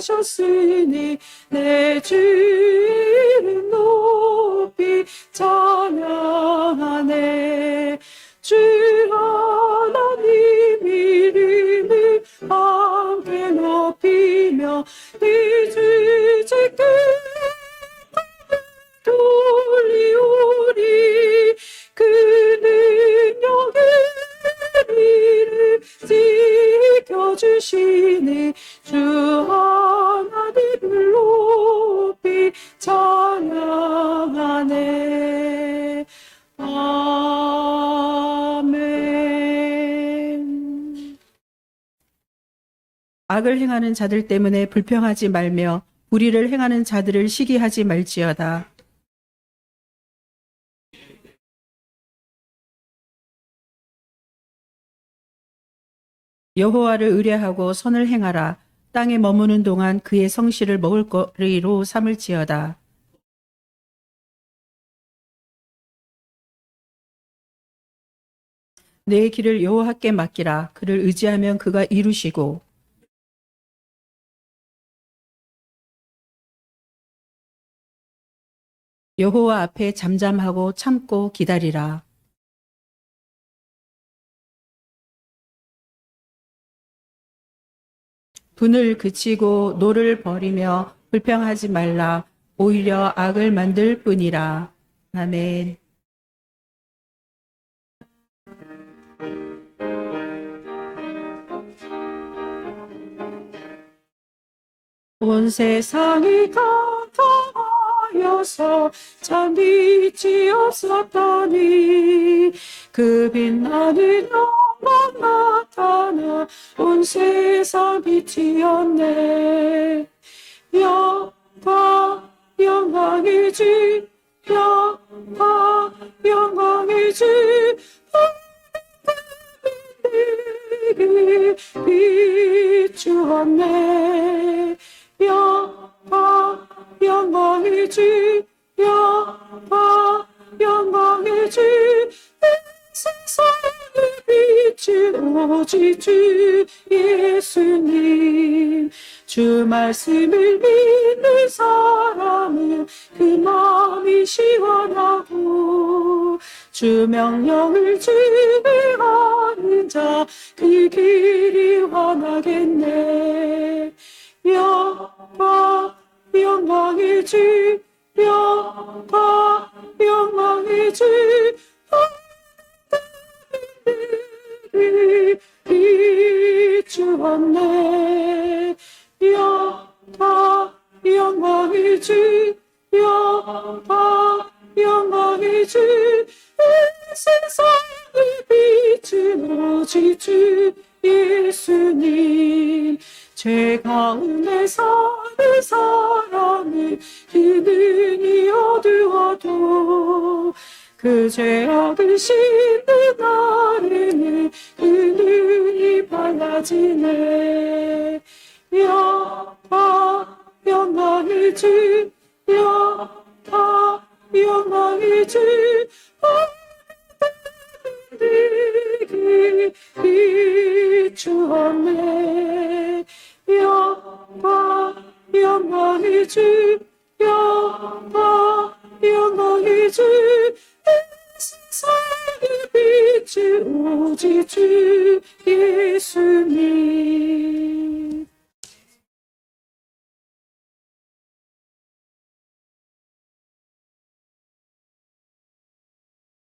하셨으니 내 주를 높이 찬양하네. 주 하나님 이름을 함께 높이며 이 주께 돌리오리. 그 능력의 이를 지켜주시니 주 하나님을 높이 찬양하네. 아멘. 악을 행하는 자들 때문에 불평하지 말며 불의를 행하는 자들을 시기하지 말지어다. 여호와를 의뢰하고 선을 행하라. 땅에 머무는 동안 그의 성실을 먹을거리로 삼을지어다. 내 길을 여호와께 맡기라. 그를 의지하면 그가 이루시고 여호와 앞에 잠잠하고 참고 기다리라. 분을 그치고 노를 버리며 불평하지 말라. 오히려 악을 만들 뿐이라. 아멘. 온 세상이 감동하여서 참 빛이 없었더니 그 빛나는 영광 나타나 온 세상 빛이었네. 영광의 주, 영광의 주, 내게 비추었네. 영광의 주, 영광의 주, 세상의 빛은 오직 주 예수님. 주 말씀을 믿는 사람은 그 마음이 시원하고 주 명령을 지키는 자 그 길이 환하겠네. 영광의 주, 영광의 주, 내게 비추었네. 영광의 주, 영광의 주, 세상의 빛은 오직 주 예수님. 죄 가운데 사는 사람은 그 눈이 어두워도 그 죄악을 씻는 날에는 그 눈이 밝아지네. 영광의 주, 영광의 주, 내게 비추었네. 영광의 주, 영광의 주, 세상의 빛은 오직 주 예수님.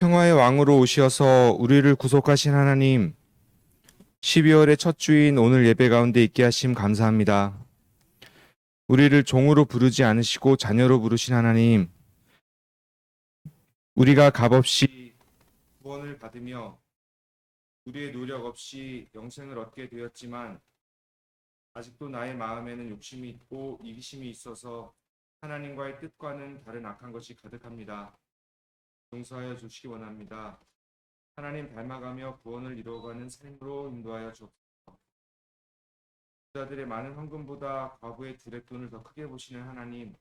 평화의 왕으로 오시어서 우리를 구속하신 하나님, 12월의 첫 주인 오늘 예배 가운데 있게 하심 감사합니다. 우리를 종으로 부르지 않으시고 자녀로 부르신 하나님, 우리가 값없이 구원을 받으며 우리의 노력 없이 영생을 얻게 되었지만 아직도 나의 마음에는 욕심이 있고 이기심이 있어서 하나님과의 뜻과는 다른 악한 것이 가득합니다. 용서하여 주시기 원합니다. 하나님 닮아가며 구원을 이루어가는 삶으로 인도하여 주옵소서. 부자들의 많은 헌금보다 과부의 두렛돈을 더 크게 보시는 하나님,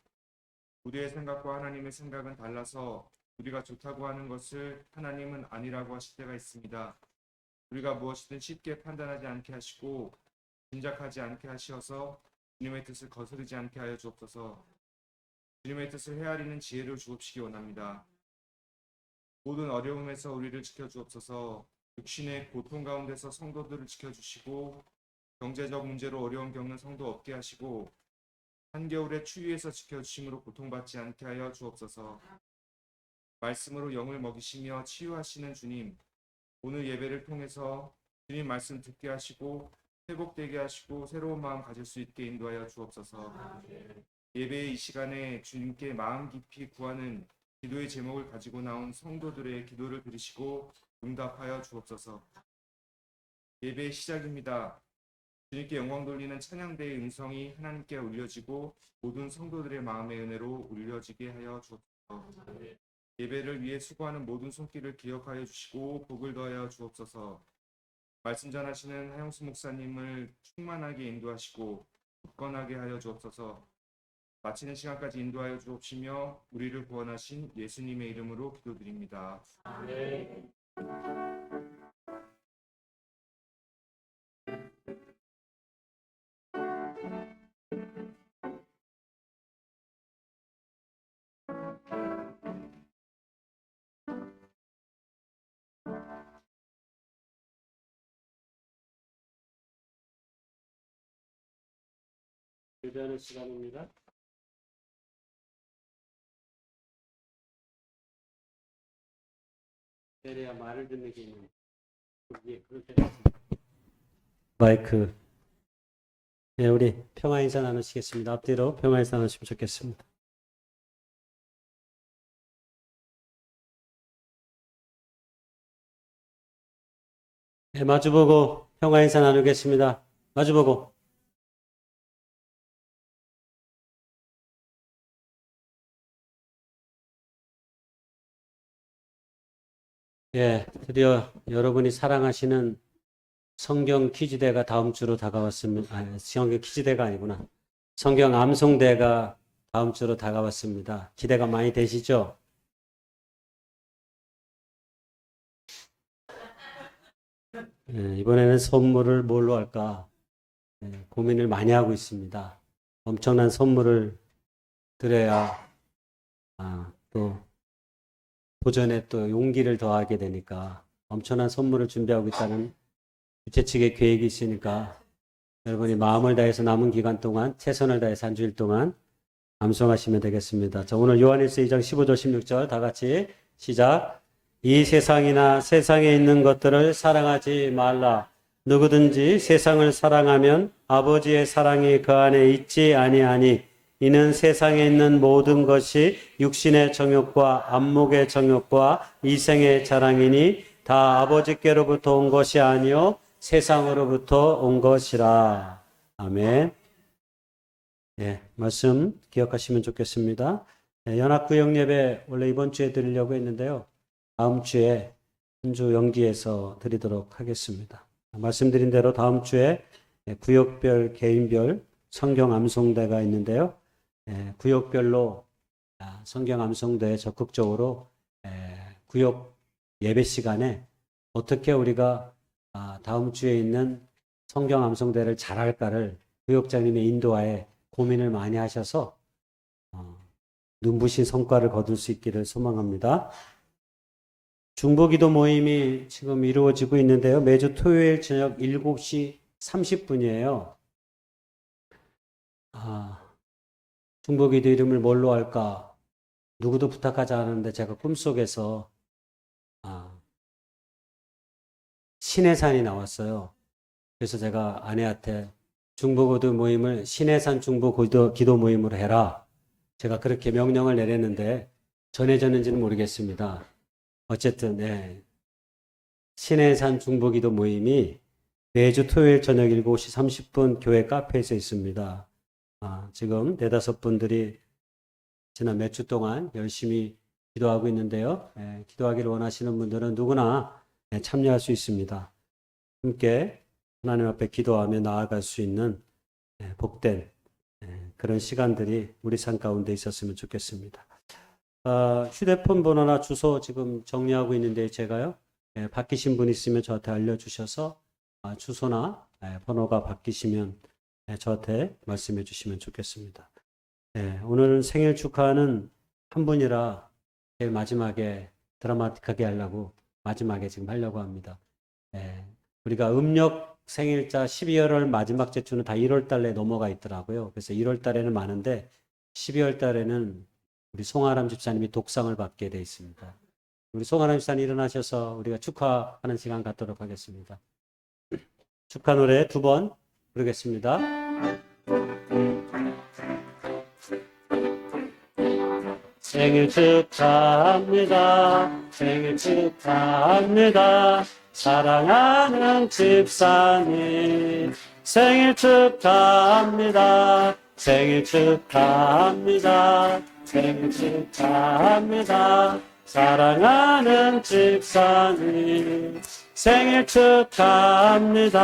우리의 생각과 하나님의 생각은 달라서 우리가 좋다고 하는 것을 하나님은 아니라고 하실 때가 있습니다. 우리가 무엇이든 쉽게 판단하지 않게 하시고 짐작하지 않게 하셔서 주님의 뜻을 거스르지 않게 하여 주옵소서. 주님의 뜻을 헤아리는 지혜를 주옵시기 원합니다. 모든 어려움에서 우리를 지켜주옵소서. 육신의 고통 가운데서 성도들을 지켜주시고 경제적 문제로 어려움 겪는 성도 없게 하시고 한겨울의 추위에서 지켜주심으로 고통받지 않게 하여 주옵소서. 말씀으로 영을 먹이시며 치유하시는 주님, 오늘 예배를 통해서 주님 말씀 듣게 하시고 회복되게 하시고 새로운 마음 가질 수 있게 인도하여 주옵소서. 예배의 이 시간에 주님께 마음 깊이 구하는 기도의 제목을 가지고 나온 성도들의 기도를 들으시고 응답하여 주옵소서. 예배의 시작입니다. 주님께 영광 돌리는 찬양대의 음성이 하나님께 울려지고 모든 성도들의 마음의 은혜로 울려지게 하여 주옵소서. 예배를 위해 수고하는 모든 손길을 기억하여 주시고 복을 더하여 주옵소서. 말씀 전하시는 하영수 목사님을 충만하게 인도하시고 굳건하게 하여 주옵소서. 마치는 시간까지 인도하여 주옵시며 우리를 구원하신 예수님의 이름으로 기도드립니다. 아멘. 예배하는 시간입니다. 내려야 말을 듣는 게 있는 그렇게 마이크. 네, 우리 평화 인사 나누시겠습니다. 앞뒤로 평화 인사 나누시면 좋겠습니다. 네, 마주보고 평화 인사 나누겠습니다. 마주보고. 예, 드디어 여러분이 사랑하시는 성경 퀴즈대가 다음 주로 다가왔습니다. 아니, 성경 퀴즈대가 아니구나. 성경 암송대가 다음 주로 다가왔습니다. 기대가 많이 되시죠? 예, 이번에는 선물을 뭘로 할까 고민을 많이 하고 있습니다. 엄청난 선물을 드려야 또 도전에 또 용기를 더하게 되니까 엄청난 선물을 준비하고 있다는 주최 측의 계획이 있으니까 여러분이 마음을 다해서 남은 기간 동안 최선을 다해서 한 주일 동안 암송하시면 되겠습니다. 자, 오늘 요한일서 2장 15절 16절 다 같이 시작. 이 세상이나 세상에 있는 것들을 사랑하지 말라. 누구든지 세상을 사랑하면 아버지의 사랑이 그 안에 있지 아니하니 이는 세상에 있는 모든 것이 육신의 정욕과 안목의 정욕과 이생의 자랑이니 다 아버지께로부터 온 것이 아니요 세상으로부터 온 것이라. 아멘. 예, 말씀 기억하시면 좋겠습니다. 연합구역 예배 원래 이번 주에 드리려고 했는데요. 다음 주에 한 주 연기해서 드리도록 하겠습니다. 말씀드린 대로 다음 주에 구역별, 개인별 성경 암송대가 있는데요. 구역별로 성경 암송대에 적극적으로 구역 예배 시간에 어떻게 우리가 다음 주에 있는 성경 암송대를 잘할까를 구역장님의 인도하에 고민을 많이 하셔서 눈부신 성과를 거둘 수 있기를 소망합니다. 중보기도 모임이 지금 이루어지고 있는데요. 매주 토요일 저녁 7시 30분이에요. 중보기도 이름을 뭘로 할까? 누구도 부탁하지 않았는데 제가 꿈속에서 신의 산이 나왔어요. 그래서 제가 아내한테 중보기도 모임을 신의 산 중보기도 모임으로 해라. 제가 그렇게 명령을 내렸는데 전해졌는지는 모르겠습니다. 어쨌든 신의 산 중보기도 모임이 매주 토요일 저녁 7시 30분 교회 카페에서 있습니다. 지금 4-5분들이 지난 몇 주 동안 열심히 기도하고 있는데요. 기도하기를 원하시는 분들은 누구나 참여할 수 있습니다. 함께 하나님 앞에 기도하며 나아갈 수 있는 복된 그런 시간들이 우리 삶 가운데 있었으면 좋겠습니다. 휴대폰 번호나 주소 지금 정리하고 있는데 제가요. 바뀌신 분 있으면 저한테 알려주셔서 주소나 번호가 바뀌시면 저한테 말씀해 주시면 좋겠습니다. 오늘은 생일 축하하는 한 분이라 제일 마지막에 드라마틱하게 하려고 마지막에 지금 하려고 합니다. 우리가 음력 생일자 12월을 마지막 제주는 다 1월 달에 넘어가 있더라고요. 그래서 1월 달에는 많은데 12월 달에는 우리 송아람 집사님이 독상을 받게 돼 있습니다. 우리 송아람 집사님 일어나셔서 우리가 축하하는 시간 갖도록 하겠습니다. 축하 노래 2번 부르겠습니다. 생일 축하합니다. 생일 축하합니다. 사랑하는 집사님. 생일 축하합니다. 생일 축하합니다. 생일 축하합니다. 사랑하는 집사님. 생일 축하합니다.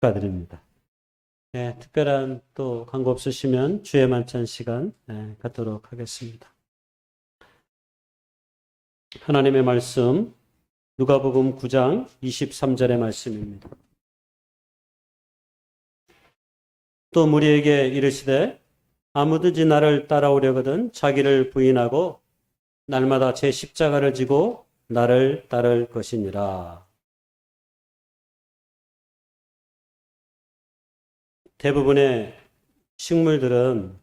축하드립니다. 특별한 또 광고 없으시면 주의 만찬 시간 갖도록 하겠습니다. 하나님의 말씀 누가복음 9장 23절의 말씀입니다. 또 무리에게 이르시되 아무든지 나를 따라오려거든 자기를 부인하고 날마다 제 십자가를 지고 나를 따를 것이니라. 대부분의 식물들은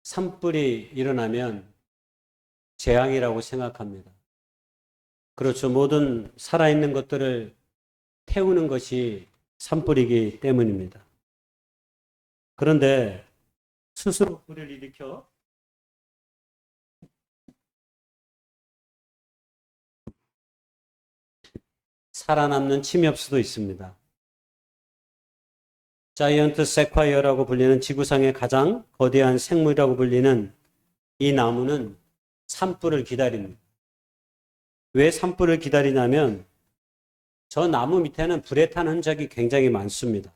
산불이 일어나면 재앙이라고 생각합니다. 그렇죠. 모든 살아있는 것들을 태우는 것이 산불이기 때문입니다. 그런데 스스로 불을 일으켜 살아남는 침엽수도 있습니다. 자이언트 세콰이어라고 불리는 지구상의 가장 거대한 생물이라고 불리는 이 나무는 산불을 기다립니다. 왜 산불을 기다리냐면 저 나무 밑에는 불에 탄 흔적이 굉장히 많습니다.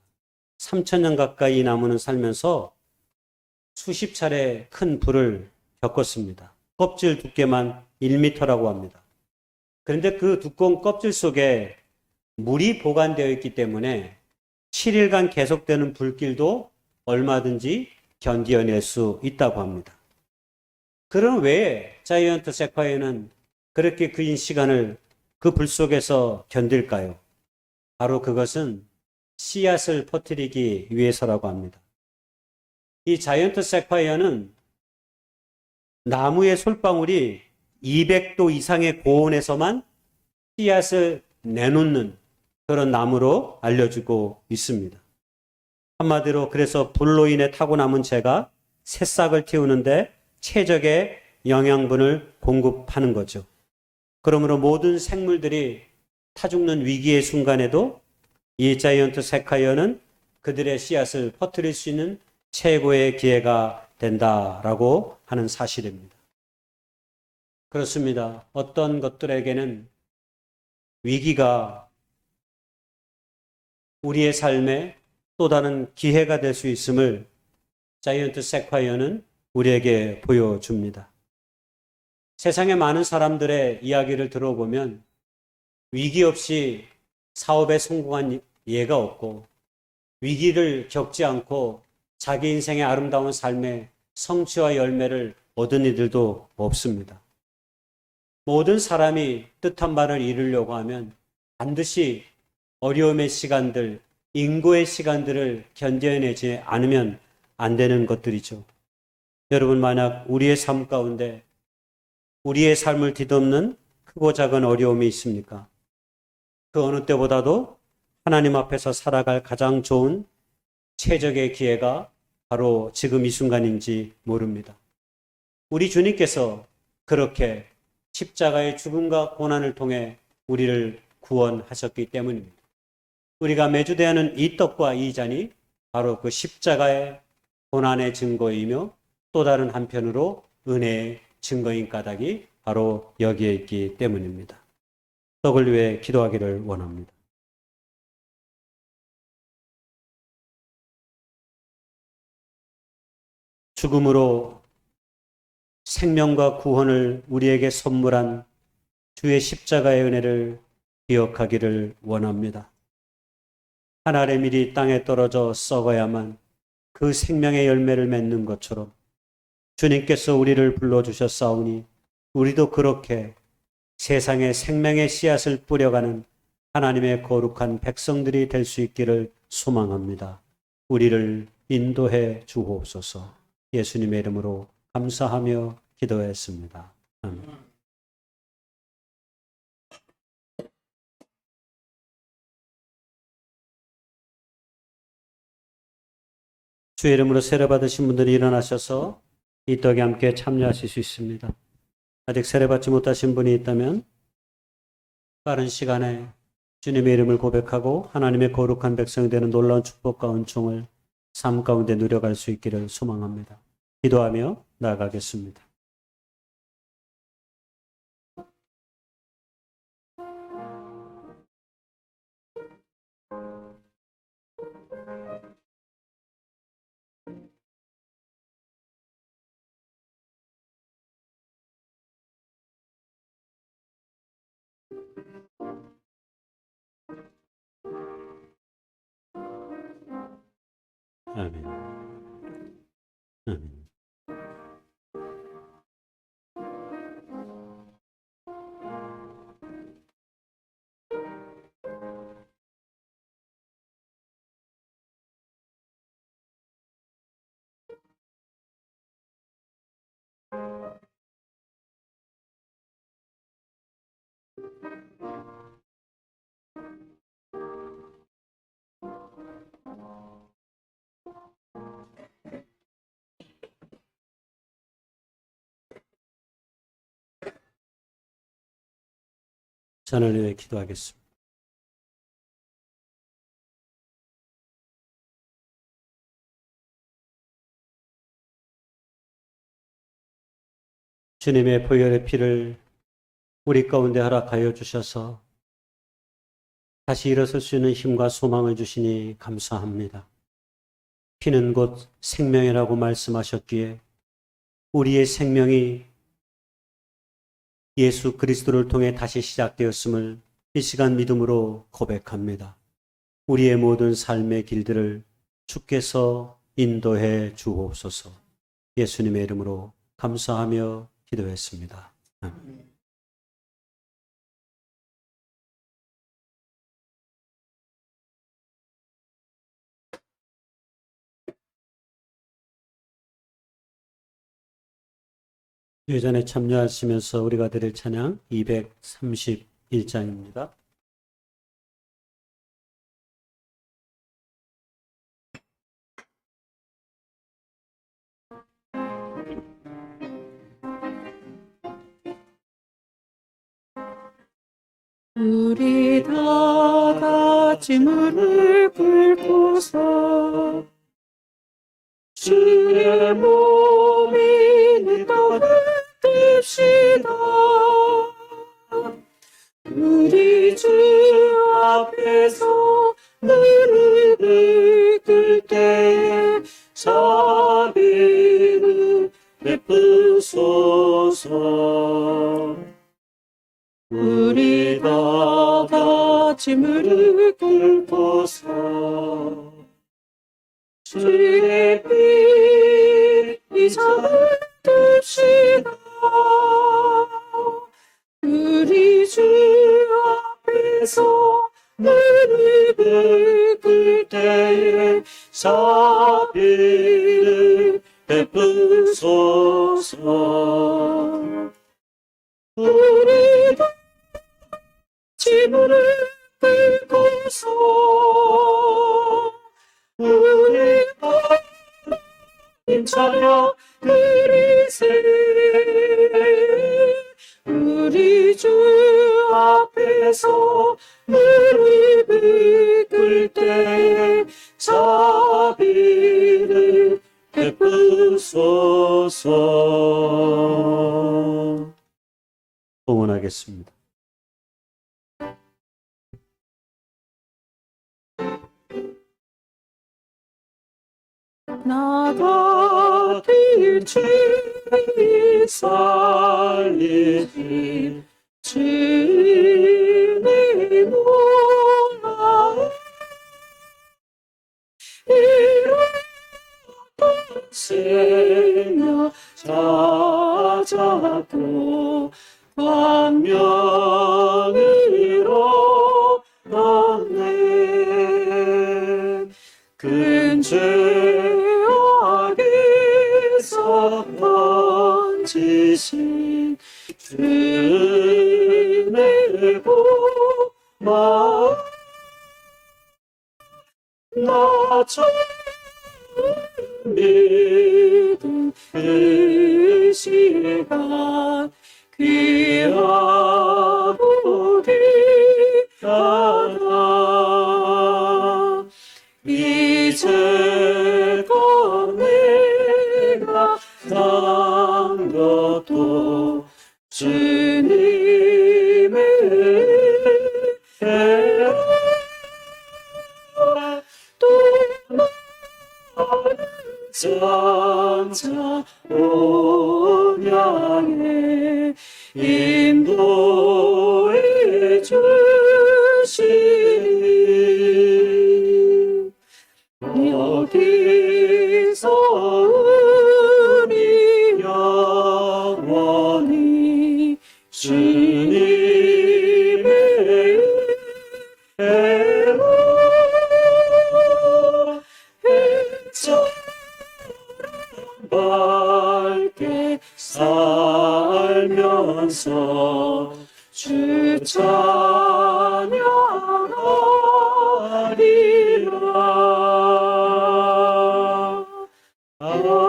3,000년 가까이 이 나무는 살면서 수십 차례 큰 불을 겪었습니다. 껍질 두께만 1m라고 합니다. 그런데 그 두꺼운 껍질 속에 물이 보관되어 있기 때문에 7일간 계속되는 불길도 얼마든지 견디어낼 수 있다고 합니다. 그럼 왜 자이언트 세콰이어는 그렇게 긴 시간을 그 불 속에서 견딜까요? 바로 그것은 씨앗을 퍼뜨리기 위해서라고 합니다. 이 자이언트 세콰이어는 나무의 솔방울이 200도 이상의 고온에서만 씨앗을 내놓는 그런 나무로 알려지고 있습니다. 한마디로 그래서 불로 인해 타고 남은 재가 새싹을 틔우는데 최적의 영양분을 공급하는 거죠. 그러므로 모든 생물들이 타죽는 위기의 순간에도 이 자이언트 세콰이어는 그들의 씨앗을 퍼뜨릴 수 있는 최고의 기회가 된다라고 하는 사실입니다. 그렇습니다. 어떤 것들에게는 위기가 우리의 삶에 또 다른 기회가 될 수 있음을 자이언트 세콰이어는 우리에게 보여줍니다. 세상의 많은 사람들의 이야기를 들어보면 위기 없이 사업에 성공한 예가 없고 위기를 겪지 않고 자기 인생의 아름다운 삶의 성취와 열매를 얻은 이들도 없습니다. 모든 사람이 뜻한 바를 이루려고 하면 반드시 어려움의 시간들, 인고의 시간들을 견뎌내지 않으면 안 되는 것들이죠. 여러분, 만약 우리의 삶 가운데 우리의 삶을 뒤덮는 크고 작은 어려움이 있습니까? 그 어느 때보다도 하나님 앞에서 살아갈 가장 좋은 최적의 기회가 바로 지금 이 순간인지 모릅니다. 우리 주님께서 그렇게 십자가의 죽음과 고난을 통해 우리를 구원하셨기 때문입니다. 우리가 매주 대하는 이 떡과 이 잔이 바로 그 십자가의 고난의 증거이며 또 다른 한편으로 은혜의 증거인 까닭이 바로 여기에 있기 때문입니다. 떡을 위해 기도하기를 원합니다. 죽음으로 생명과 구원을 우리에게 선물한 주의 십자가의 은혜를 기억하기를 원합니다. 한 알의 밀이 땅에 떨어져 썩어야만 그 생명의 열매를 맺는 것처럼 주님께서 우리를 불러주셨사오니 우리도 그렇게 세상에 생명의 씨앗을 뿌려가는 하나님의 거룩한 백성들이 될 수 있기를 소망합니다. 우리를 인도해 주옵소서. 예수님의 이름으로 감사하며 기도했습니다. 아멘. 주의 이름으로 세례 받으신 분들이 일어나셔서 이 떡에 함께 참여하실 수 있습니다. 아직 세례 받지 못하신 분이 있다면 빠른 시간에 주님의 이름을 고백하고 하나님의 거룩한 백성이 되는 놀라운 축복과 은총을 삶 가운데 누려갈 수 있기를 소망합니다. 기도하며 나아가겠습니다. 아멘. 아멘. 저를 위해 기도하겠습니다. 주님의 보혈의 피를 우리 가운데 허락하여 주셔서 다시 일어설 수 있는 힘과 소망을 주시니 감사합니다. 피는 곧 생명이라고 말씀하셨기에 우리의 생명이 예수 그리스도를 통해 다시 시작되었음을 이 시간 믿음으로 고백합니다. 우리의 모든 삶의 길들을 주께서 인도해 주옵소서. 예수님의 이름으로 감사하며 기도했습니다. 아멘. 예전에 참여하시면서 우리가 드릴 찬양 231장입니다. 우리 다 같이 무릎 꿇고서 주의 몸이 떡을 듭시다. 우리 주 앞에서 무릎을 꿇을 때에 자비를 베푸소서. 우리 다 같이 무릎 꿇고서 주의 피 이삭을 듭시다. 우리 주 앞에서 무릎을 꿇을 때에 자비를 베푸소서. 우리 다 같이 무릎 꿇고서 우리 하나님 찬양 드리세. 우리 주 앞에서 무릎을 꿇을 때 자비를 베푸소서. 봉헌하겠습니다. 나같이 살리지 주님 놀라 일어나시며 찾아도 광명으로 걷네 큰 죄악에서 건지신 주의 고마움 나 처음 믿은 그 시간 귀하고 귀하다 이제껏 내가 산 것도 주님의 은혜라 또 장차 온양에 인도해 주시니 어디서 우리 영원히 주님의 은혜로 밝게 살면서 주 찬양하리라. 아멘.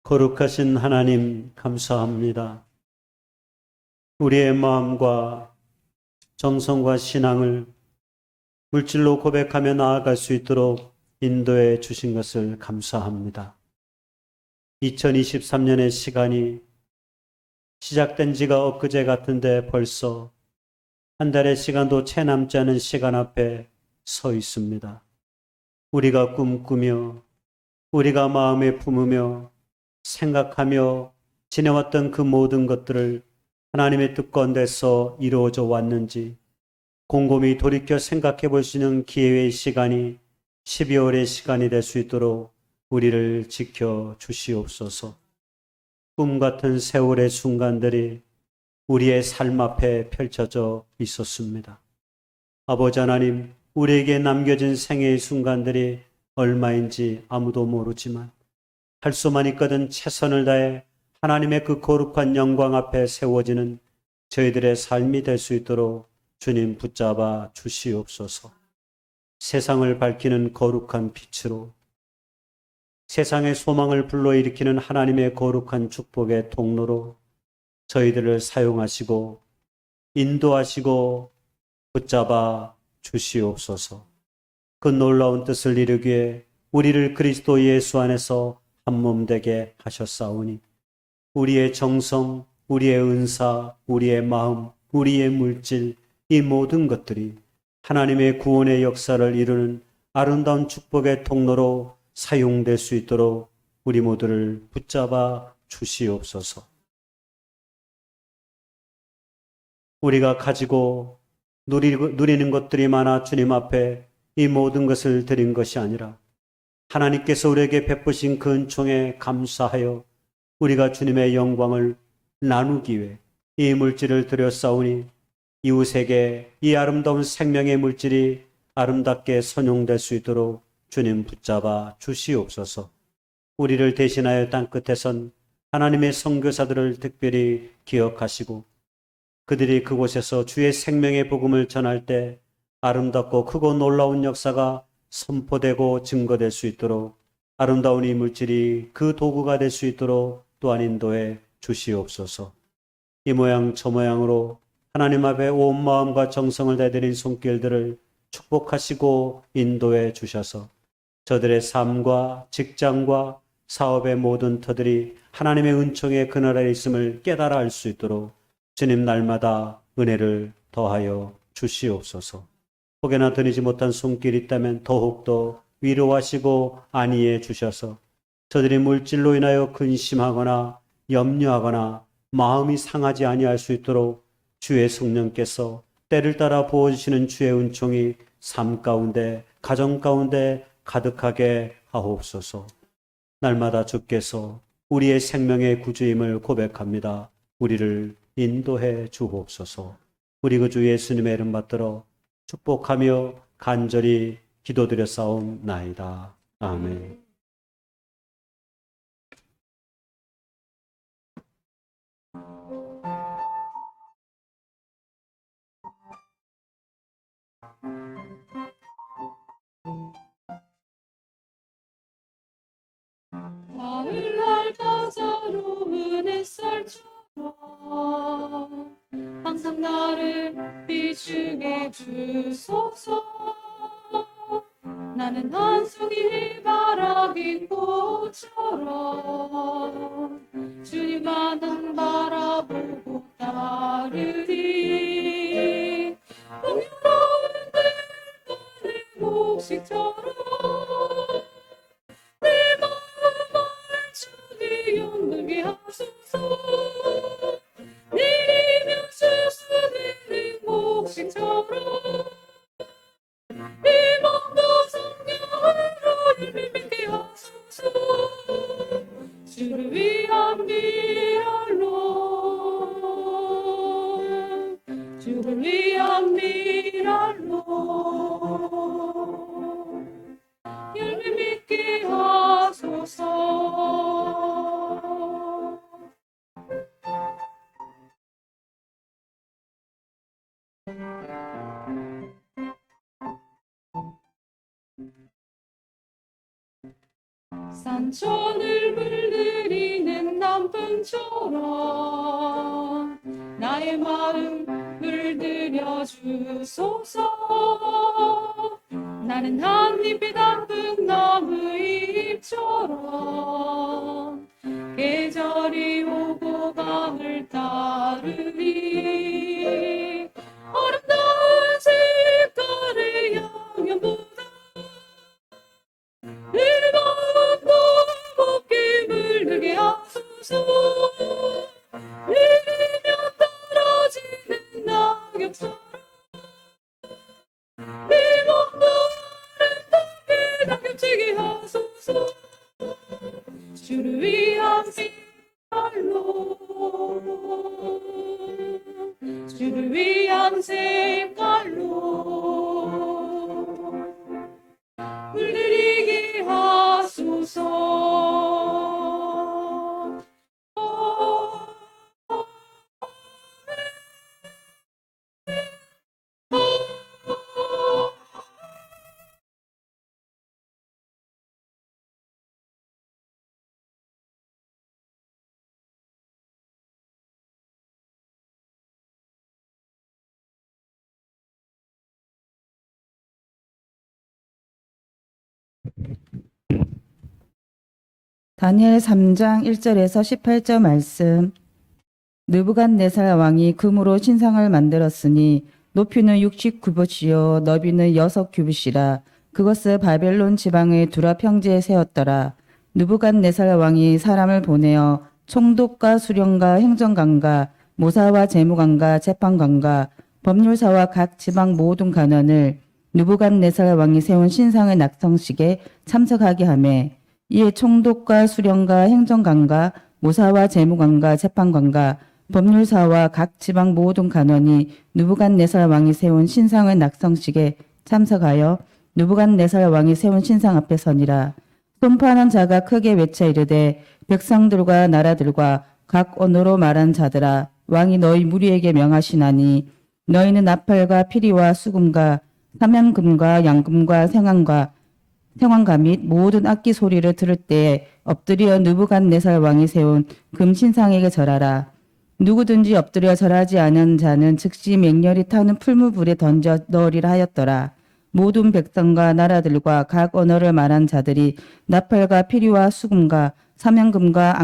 거룩하신 하나님 감사합니다. 우리의 마음과 정성과 신앙을 물질로 고백하며 나아갈 수 있도록 인도해 주신 것을 감사합니다. 2023년의 시간이 시작된 지가 엊그제 같은데 벌써 한 달의 시간도 채 남지 않은 시간 앞에 서 있습니다. 우리가 꿈꾸며 우리가 마음에 품으며 생각하며 지내왔던 그 모든 것들을 하나님의 뜻 가운데서 이루어져 왔는지 곰곰이 돌이켜 생각해 볼 수 있는 기회의 시간이 12월의 시간이 될 수 있도록 우리를 지켜 주시옵소서. 꿈 같은 세월의 순간들이 우리의 삶 앞에 펼쳐져 있었습니다. 아버지 하나님, 우리에게 남겨진 생애의 순간들이 얼마인지 아무도 모르지만 할 수만 있거든 최선을 다해 하나님의 그 거룩한 영광 앞에 세워지는 저희들의 삶이 될 수 있도록 주님 붙잡아 주시옵소서. 세상을 밝히는 거룩한 빛으로 세상의 소망을 불러일으키는 하나님의 거룩한 축복의 통로로 저희들을 사용하시고 인도하시고 붙잡아 주시옵소서. 그 놀라운 뜻을 이루기에 우리를 그리스도 예수 안에서 한 몸 되게 하셨사오니 우리의 정성, 우리의 은사, 우리의 마음, 우리의 물질, 이 모든 것들이 하나님의 구원의 역사를 이루는 아름다운 축복의 통로로 사용될 수 있도록 우리 모두를 붙잡아 주시옵소서. 우리가 가지고 누리는 것들이 많아 주님 앞에 이 모든 것을 드린 것이 아니라 하나님께서 우리에게 베푸신 그 은총에 감사하여 우리가 주님의 영광을 나누기 위해 이 물질을 드렸사오니 이웃에게 이 아름다운 생명의 물질이 아름답게 선용될 수 있도록 주님 붙잡아 주시옵소서. 우리를 대신하여 땅끝에선 하나님의 선교사들을 특별히 기억하시고 그들이 그곳에서 주의 생명의 복음을 전할 때 아름답고 크고 놀라운 역사가 선포되고 증거될 수 있도록 아름다운 이 물질이 그 도구가 될 수 있도록 또한 인도해 주시옵소서. 이 모양 저 모양으로 하나님 앞에 온 마음과 정성을 다드린 손길들을 축복하시고 인도해 주셔서 저들의 삶과 직장과 사업의 모든 터들이 하나님의 은총의 그늘 아래 있음을 깨달아 알 수 있도록 주님 날마다 은혜를 더하여 주시옵소서. 혹여나 드리지 못한 손길이 있다면 더욱더 위로하시고 안위해 주셔서 저들이 물질로 인하여 근심하거나 염려하거나 마음이 상하지 아니할 수 있도록 주의 성령께서 때를 따라 부어주시는 주의 은총이 삶 가운데 가정 가운데 가득하게 하옵소서. 날마다 주께서 우리의 생명의 구주임을 고백합니다. 우리를 인도해 주옵소서. 우리 구주 예수님의 이름 받들어 축복하며 간절히 기도드려 싸움나이다. 아멘. 가을날 따사로운 햇살처럼 항상 나를 비추게 주소서. 나는 한 송이 바라긴 꽃처럼 주님만 바라보고 따르리. 풍요로운 들판의 곡식처럼 내 마음을 주니 영광게 하소서. 내리면 수수되는 곡식처럼 이몸도 성령으로 열매맺게 하소서. 주를 위한 미랄로, 주를 위한 미랄로 열매 맺게 하소서. 산천을 물들이는 남편처럼 나의 마음 물들여 주소서. 나는 한 잎이 담근 나무 잎처럼 계절이 오고 감을 따르리. 아름다운 색깔의 양념보다 내 마음도 곱게 물들게 하소서. 내리면 떨어지는 낙엽처럼 내 몸도 아름답게 낙엽지게 하소서. 주를 위한 색깔로, 주를 위한 색깔로 물들이게 하소서. 다니엘 3장 1절에서 18절 말씀. 느부갓네살 왕이 금으로 신상을 만들었으니 높이는 69뷿이요 너비는 6규빗이라. 그것을 바벨론 지방의 두라 평지에 세웠더라. 느부갓네살 왕이 사람을 보내어 총독과 수령과 행정관과 모사와 재무관과 재판관과 법률사와 각 지방 모든 관원을 느부갓네살 왕이 세운 신상의 낙성식에 참석하게 하며, 이에 총독과 수령과 행정관과 모사와 재무관과 재판관과 법률사와 각 지방 모든 관원이 느부갓네살 왕이 세운 신상의 낙성식에 참석하여 느부갓네살 왕이 세운 신상 앞에 서니라. 손파는 자가 크게 외쳐 이르되, 백성들과 나라들과 각 언어로 말한 자들아, 왕이 너희 무리에게 명하시나니 너희는 나팔과 피리와 수금과 삼양금과 양금과 생황과 및 모든 악기 소리를 들을 때에 엎드려 느부갓네살 왕이 세운 금신상에게 절하라. 누구든지 엎드려 절하지 않은 자는 즉시 맹렬히 타는 풀무불에 던져 넣으리라 하였더라. 모든 백성과 나라들과 각 언어를 말한 자들이 나팔과 피리와 수금과 삼양금과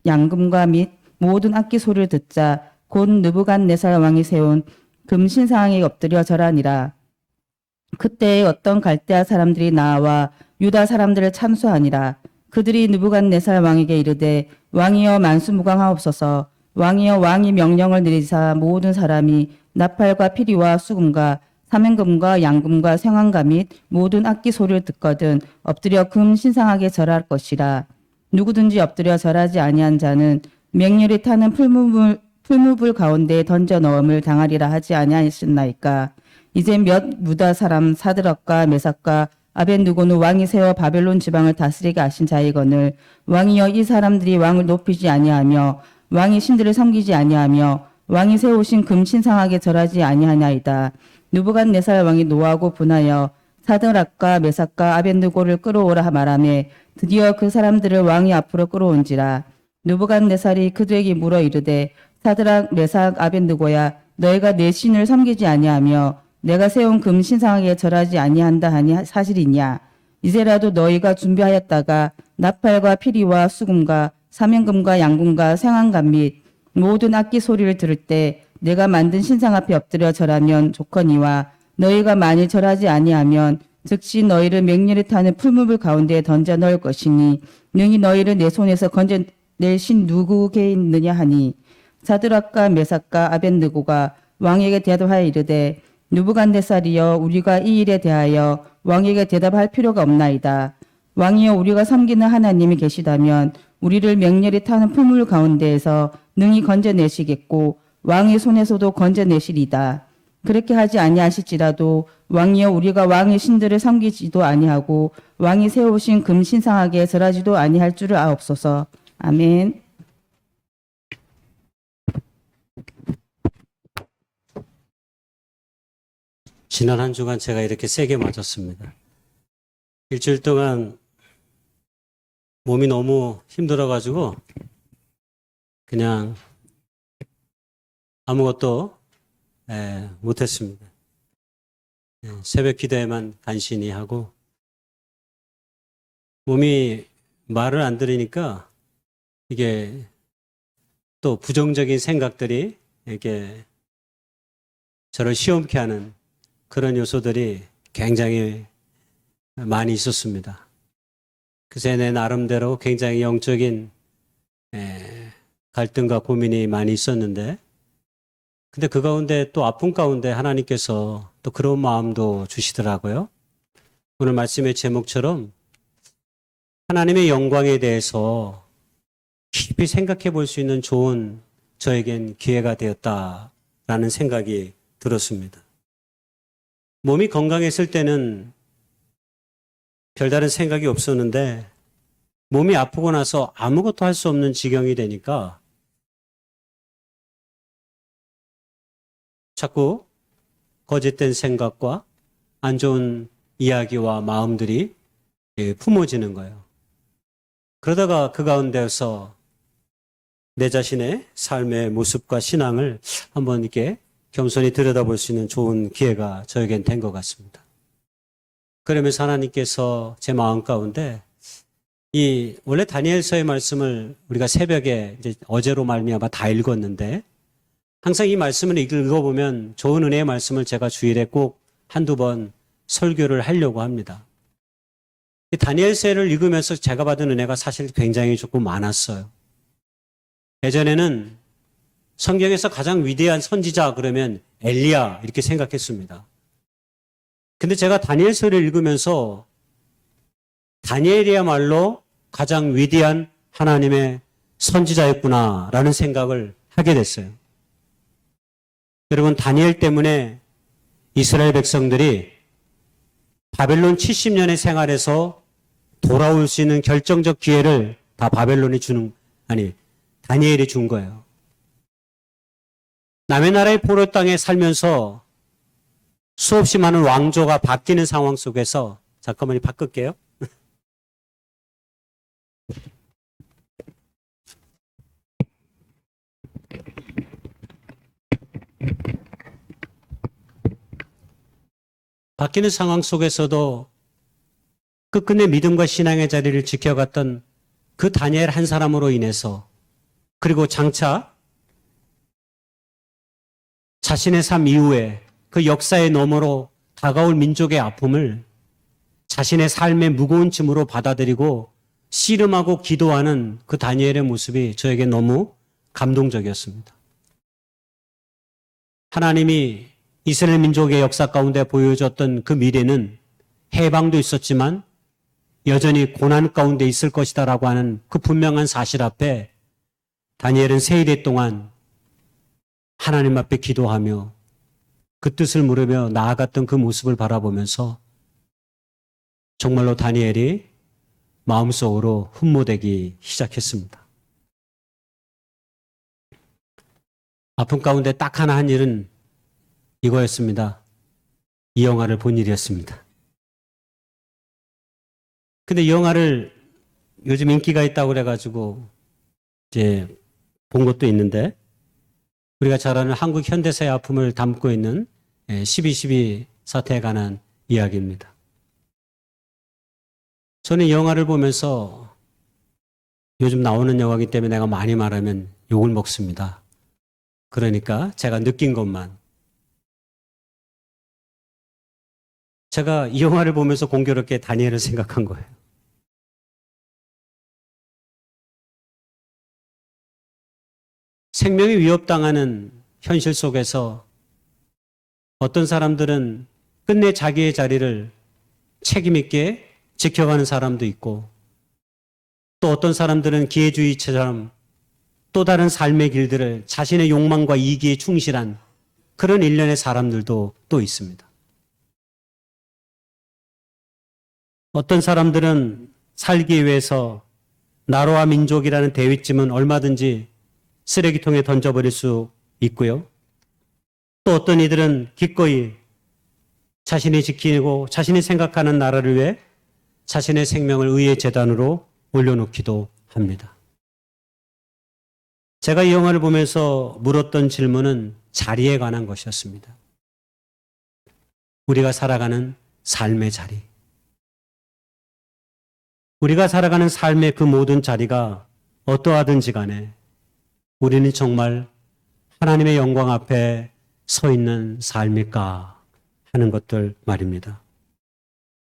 양금과 및 모든 악기 소리를 듣자 곧 느부갓네살 왕이 세운 금신상에게 엎드려 절하니라. 그때에 어떤 갈대아 사람들이 나와 유다 사람들을 참수하니라. 그들이 느부갓네살 왕에게 이르되 왕이여 만수무강하옵소서. 왕이여 왕이 명령을 내리사 모든 사람이 나팔과 피리와 수금과 사명금과 양금과 생황가 및 모든 악기 소리를 듣거든 엎드려 금 신상하게 절할 것이라. 누구든지 엎드려 절하지 아니한 자는 맹렬히 타는 풀무불 가운데 던져 넣음을 당하리라 하지 아니하셨나이까. 이제 몇 무다 사람 사드락과 메삭과 아벤누고는 왕이 세워 바벨론 지방을 다스리게 하신 자이거늘 왕이여 이 사람들이 왕을 높이지 아니하며 왕의 신들을 섬기지 아니하며 왕이 세우신 금 신상하게 절하지 아니하나이다. 느부갓네살 왕이 노하고 분하여 사드락과 메삭과 아벤누고를 끌어오라 말하매 드디어 그 사람들을 왕이 앞으로 끌어온지라. 느부갓네살이 그들에게 물어 이르되 사드락 메삭 아벤누고야 너희가 내 신을 섬기지 아니하며 내가 세운 금 신상하게 절하지 아니한다 하니 사실이냐. 이제라도 너희가 준비하였다가 나팔과 피리와 수금과 사명금과 양금과 생황감 및 모든 악기 소리를 들을 때 내가 만든 신상 앞에 엎드려 절하면 좋거니와 너희가 만일 절하지 아니하면 즉시 너희를 맹렬히 타는 풀무불 가운데에 던져 넣을 것이니 능히 너희를 내 손에서 건져낼 신 누구게 있느냐 하니 사드락과 메삭과 아벤느고가 왕에게 대답하여 이르되 느부갓네살이여 우리가 이 일에 대하여 왕에게 대답할 필요가 없나이다. 왕이여 우리가 섬기는 하나님이 계시다면 우리를 맹렬히 타는 풀물 가운데에서 능히 건져내시겠고 왕의 손에서도 건져내시리다. 그렇게 하지 아니하실지라도 왕이여 우리가 왕의 신들을 섬기지도 아니하고 왕이 세우신 금 신상하게 절하지도 아니할 줄을 아옵소서. 아멘. 지난 한 주간 제가 이렇게 세게 맞았습니다. 일주일 동안 몸이 너무 힘들어가지고 그냥 아무것도 못했습니다. 새벽 기도에만 간신히 하고 몸이 말을 안 들으니까 이게 또 부정적인 생각들이 이렇게 저를 시험케 하는 그런 요소들이 굉장히 많이 있었습니다. 그래서 내 나름대로 굉장히 영적인 갈등과 고민이 많이 있었는데 근데 그 가운데 또 아픔 가운데 하나님께서 또 그런 마음도 주시더라고요. 오늘 말씀의 제목처럼 하나님의 영광에 대해서 깊이 생각해 볼 수 있는 좋은 저에겐 기회가 되었다라는 생각이 들었습니다. 몸이 건강했을 때는 별다른 생각이 없었는데 몸이 아프고 나서 아무것도 할 수 없는 지경이 되니까 자꾸 거짓된 생각과 안 좋은 이야기와 마음들이 품어지는 거예요. 그러다가 그 가운데서 내 자신의 삶의 모습과 신앙을 한번 이렇게 겸손히 들여다볼 수 있는 좋은 기회가 저에겐 된 것 같습니다. 그러면서 하나님께서 제 마음 가운데 원래 다니엘서의 말씀을 우리가 새벽에 이제 어제로 말미암아 다 읽었는데 항상 이 말씀을 읽어보면 좋은 은혜의 말씀을 제가 주일에 꼭 한두 번 설교를 하려고 합니다. 이 다니엘서를 읽으면서 제가 받은 은혜가 사실 굉장히 조금 많았어요. 예전에는 성경에서 가장 위대한 선지자 그러면 엘리야 이렇게 생각했습니다. 근데 제가 다니엘서를 읽으면서 다니엘이야말로 가장 위대한 하나님의 선지자였구나라는 생각을 하게 됐어요. 여러분 다니엘 때문에 이스라엘 백성들이 바벨론 70년의 생활에서 돌아올 수 있는 결정적 기회를 다 다니엘이 준 거예요. 남의 나라의 포로 땅에 살면서 수없이 많은 왕조가 바뀌는 상황 속에서 잠깐만요, 바꿀게요. 바뀌는 상황 속에서도 끝끝내 믿음과 신앙의 자리를 지켜갔던 그 다니엘 한 사람으로 인해서 그리고 장차 자신의 삶 이후에 그 역사의 너머로 다가올 민족의 아픔을 자신의 삶의 무거운 짐으로 받아들이고 씨름하고 기도하는 그 다니엘의 모습이 저에게 너무 감동적이었습니다. 하나님이 이스라엘 민족의 역사 가운데 보여줬던 그 미래는 해방도 있었지만 여전히 고난 가운데 있을 것이다라고 하는 그 분명한 사실 앞에 다니엘은 세일에 동안 하나님 앞에 기도하며 그 뜻을 물으며 나아갔던 그 모습을 바라보면서 정말로 다니엘이 마음속으로 흠모되기 시작했습니다. 아픔 가운데 딱 하나 한 일은 이거였습니다. 이 영화를 본 일이었습니다. 근데 이 영화를 요즘 인기가 있다고 그래가지고 이제 본 것도 있는데 우리가 잘 아는 한국 현대사의 아픔을 담고 있는 12.12 사태에 관한 이야기입니다. 저는 이 영화를 보면서 요즘 나오는 영화이기 때문에 내가 많이 말하면 욕을 먹습니다. 그러니까 제가 느낀 것만. 제가 이 영화를 보면서 공교롭게 다니엘을 생각한 거예요. 생명이 위협당하는 현실 속에서 어떤 사람들은 끝내 자기의 자리를 책임있게 지켜가는 사람도 있고 또 어떤 사람들은 기회주의처럼 또 다른 삶의 길들을 자신의 욕망과 이기에 충실한 그런 일련의 사람들도 또 있습니다. 어떤 사람들은 살기 위해서 나라와 민족이라는 대위쯤은 얼마든지 쓰레기통에 던져버릴 수 있고요. 또 어떤 이들은 기꺼이 자신이 지키고 자신이 생각하는 나라를 위해 자신의 생명을 의의 재단으로 올려놓기도 합니다. 제가 이 영화를 보면서 물었던 질문은 자리에 관한 것이었습니다. 우리가 살아가는 삶의 자리. 우리가 살아가는 삶의 그 모든 자리가 어떠하든지 간에 우리는 정말 하나님의 영광 앞에 서 있는 삶일까 하는 것들 말입니다.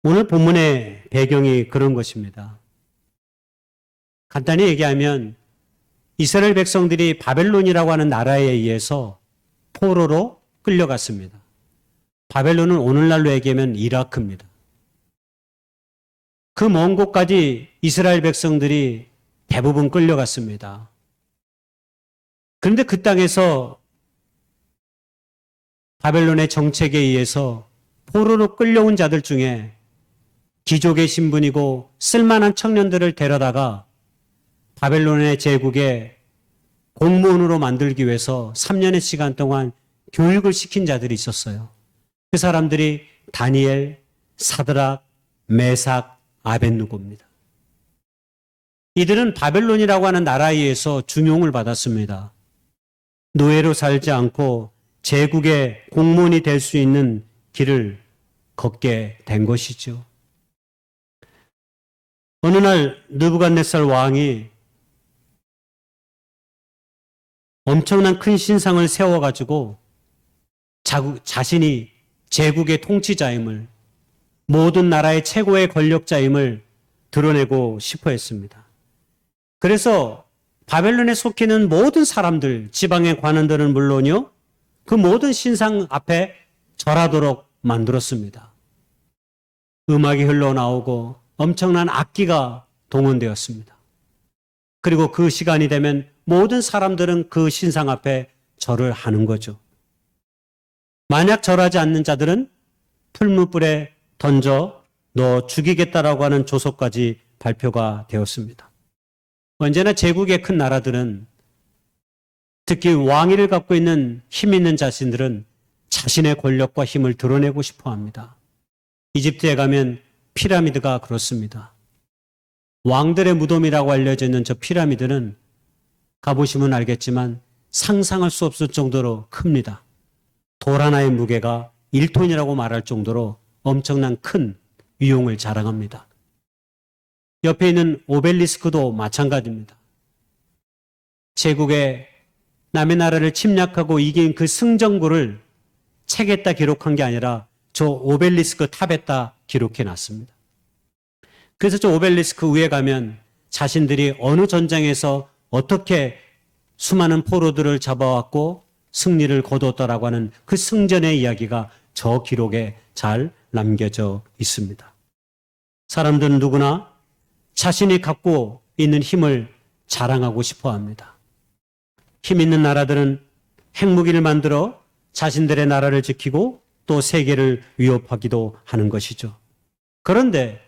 오늘 본문의 배경이 그런 것입니다. 간단히 얘기하면 이스라엘 백성들이 바벨론이라고 하는 나라에 의해서 포로로 끌려갔습니다. 바벨론은 오늘날로 얘기하면 이라크입니다. 그 먼 곳까지 이스라엘 백성들이 대부분 끌려갔습니다. 그런데 그 땅에서 바벨론의 정책에 의해서 포로로 끌려온 자들 중에 귀족의 신분이고 쓸만한 청년들을 데려다가 바벨론의 제국에 공무원으로 만들기 위해서 3년의 시간 동안 교육을 시킨 자들이 있었어요. 그 사람들이 다니엘, 사드락, 메삭, 아벳느고입니다. 이들은 바벨론이라고 하는 나라에 의해서 중용을 받았습니다. 노예로 살지 않고 제국의 공무원이 될 수 있는 길을 걷게 된 것이죠. 어느 날 느부갓네살 왕이 엄청난 큰 신상을 세워가지고 자신이 제국의 통치자임을, 모든 나라의 최고의 권력자임을 드러내고 싶어 했습니다. 그래서 바벨론에 속해있는 모든 사람들, 지방의 관원들은 물론이요, 그 모든 신상 앞에 절하도록 만들었습니다. 음악이 흘러나오고 엄청난 악기가 동원되었습니다. 그리고 그 시간이 되면 모든 사람들은 그 신상 앞에 절을 하는 거죠. 만약 절하지 않는 자들은 풀무불에 던져 넣어 죽이겠다라고 하는 조서까지 발표가 되었습니다. 언제나 제국의 큰 나라들은, 특히 왕위를 갖고 있는 힘 있는 자신들은 자신의 권력과 힘을 드러내고 싶어 합니다. 이집트에 가면 피라미드가 그렇습니다. 왕들의 무덤이라고 알려져 있는 저 피라미드는 가보시면 알겠지만 상상할 수 없을 정도로 큽니다. 돌 하나의 무게가 1톤이라고 말할 정도로 엄청난 큰 위용을 자랑합니다. 옆에 있는 오벨리스크도 마찬가지입니다. 제국의 남의 나라를 침략하고 이긴 그 승전구를 책에다 기록한 게 아니라 저 오벨리스크 탑에다 기록해 놨습니다. 그래서 저 오벨리스크 위에 가면 자신들이 어느 전장에서 어떻게 수많은 포로들을 잡아왔고 승리를 거두었다라고 하는 그 승전의 이야기가 저 기록에 잘 남겨져 있습니다. 사람들은 누구나 자신이 갖고 있는 힘을 자랑하고 싶어 합니다. 힘 있는 나라들은 핵무기를 만들어 자신들의 나라를 지키고 또 세계를 위협하기도 하는 것이죠. 그런데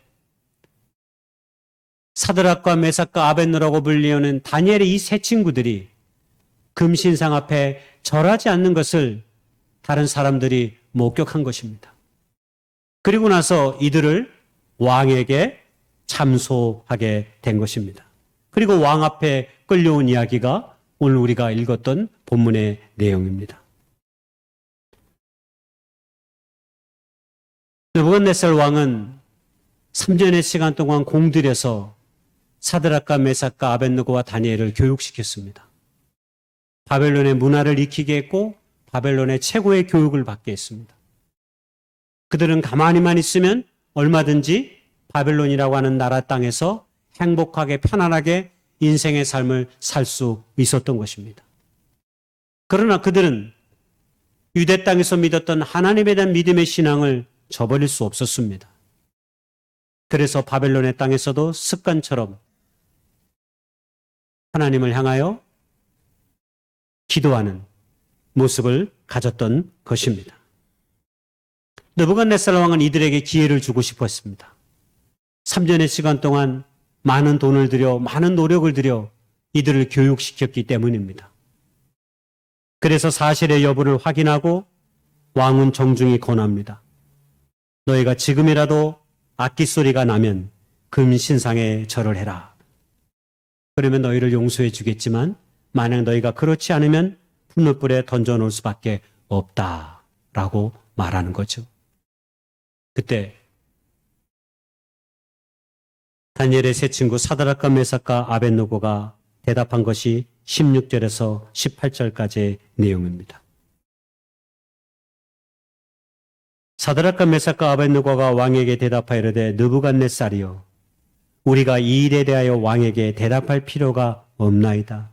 사드락과 메삭과 아벳느라고 불리우는 다니엘의 이 세 친구들이 금신상 앞에 절하지 않는 것을 다른 사람들이 목격한 것입니다. 그리고 나서 이들을 왕에게 참소하게 된 것입니다. 그리고 왕 앞에 끌려온 이야기가 오늘 우리가 읽었던 본문의 내용입니다. 느부갓네살 왕은 3년의 시간 동안 공들여서 사드락과 메삭과 아벳느고와 다니엘을 교육시켰습니다. 바벨론의 문화를 익히게 했고 바벨론의 최고의 교육을 받게 했습니다. 그들은 가만히만 있으면 얼마든지 바벨론이라고 하는 나라 땅에서 행복하게 편안하게 인생의 삶을 살 수 있었던 것입니다. 그러나 그들은 유대 땅에서 믿었던 하나님에 대한 믿음의 신앙을 저버릴 수 없었습니다. 그래서 바벨론의 땅에서도 습관처럼 하나님을 향하여 기도하는 모습을 가졌던 것입니다. 느부갓네살 왕은 이들에게 기회를 주고 싶었습니다. 3년의 시간 동안 많은 돈을 들여 많은 노력을 들여 이들을 교육시켰기 때문입니다. 그래서 사실의 여부를 확인하고 왕은 정중히 권합니다. 너희가 지금이라도 악기 소리가 나면 금신상에 절을 해라. 그러면 너희를 용서해 주겠지만 만약 너희가 그렇지 않으면 풀무불에 던져놓을 수밖에 없다라고 말하는 거죠. 그때 다니엘의 세 친구 사드락과 메삭과 아벳느고가 대답한 것이 16절에서 18절까지의 내용입니다. 사드락과 메삭과 아벳느고가 왕에게 대답하여 이르되 느부갓네살이여 우리가 이 일에 대하여 왕에게 대답할 필요가 없나이다.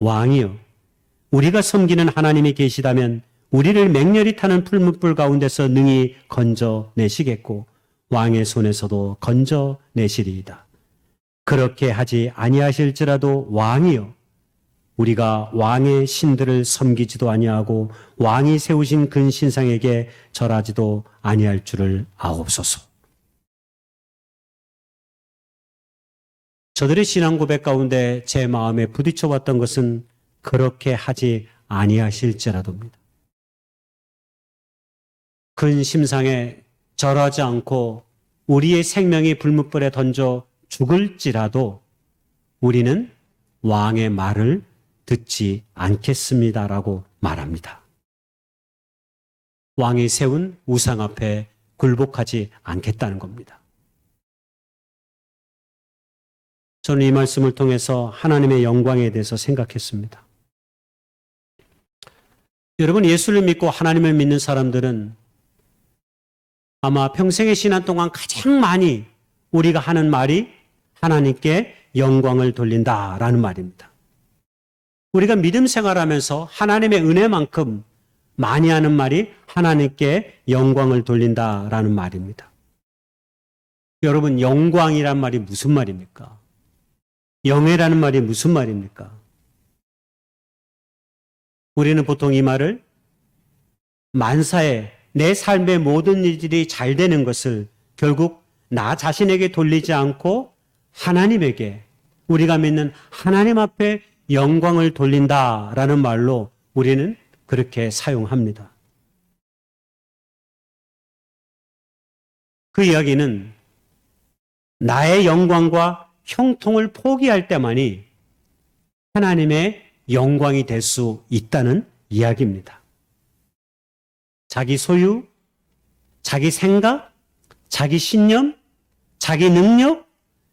왕이여 우리가 섬기는 하나님이 계시다면 우리를 맹렬히 타는 풀무불 가운데서 능히 건져내시겠고 왕의 손에서도 건져내시리이다. 그렇게 하지 아니하실지라도 왕이여 우리가 왕의 신들을 섬기지도 아니하고 왕이 세우신 근신상에게 절하지도 아니할 줄을 아옵소서. 저들의 신앙 고백 가운데 제 마음에 부딪혀왔던 것은 그렇게 하지 아니하실지라도입니다. 근심상에 절하지 않고 우리의 생명이 불무불에 던져 죽을지라도 우리는 왕의 말을 듣지 않겠습니다라고 말합니다. 왕이 세운 우상 앞에 굴복하지 않겠다는 겁니다. 저는 이 말씀을 통해서 하나님의 영광에 대해서 생각했습니다. 여러분, 예수를 믿고 하나님을 믿는 사람들은 아마 평생의 신앙 동안 가장 많이 우리가 하는 말이 하나님께 영광을 돌린다라는 말입니다. 우리가 믿음 생활하면서 하나님의 은혜만큼 많이 하는 말이 하나님께 영광을 돌린다라는 말입니다. 여러분, 영광이란 말이 무슨 말입니까? 영예라는 말이 무슨 말입니까? 우리는 보통 이 말을 만사에 내 삶의 모든 일들이 잘 되는 것을 결국 나 자신에게 돌리지 않고 하나님에게 우리가 믿는 하나님 앞에 영광을 돌린다라는 말로 우리는 그렇게 사용합니다. 그 이야기는 나의 영광과 형통을 포기할 때만이 하나님의 영광이 될 수 있다는 이야기입니다. 자기 소유, 자기 생각, 자기 신념, 자기 능력,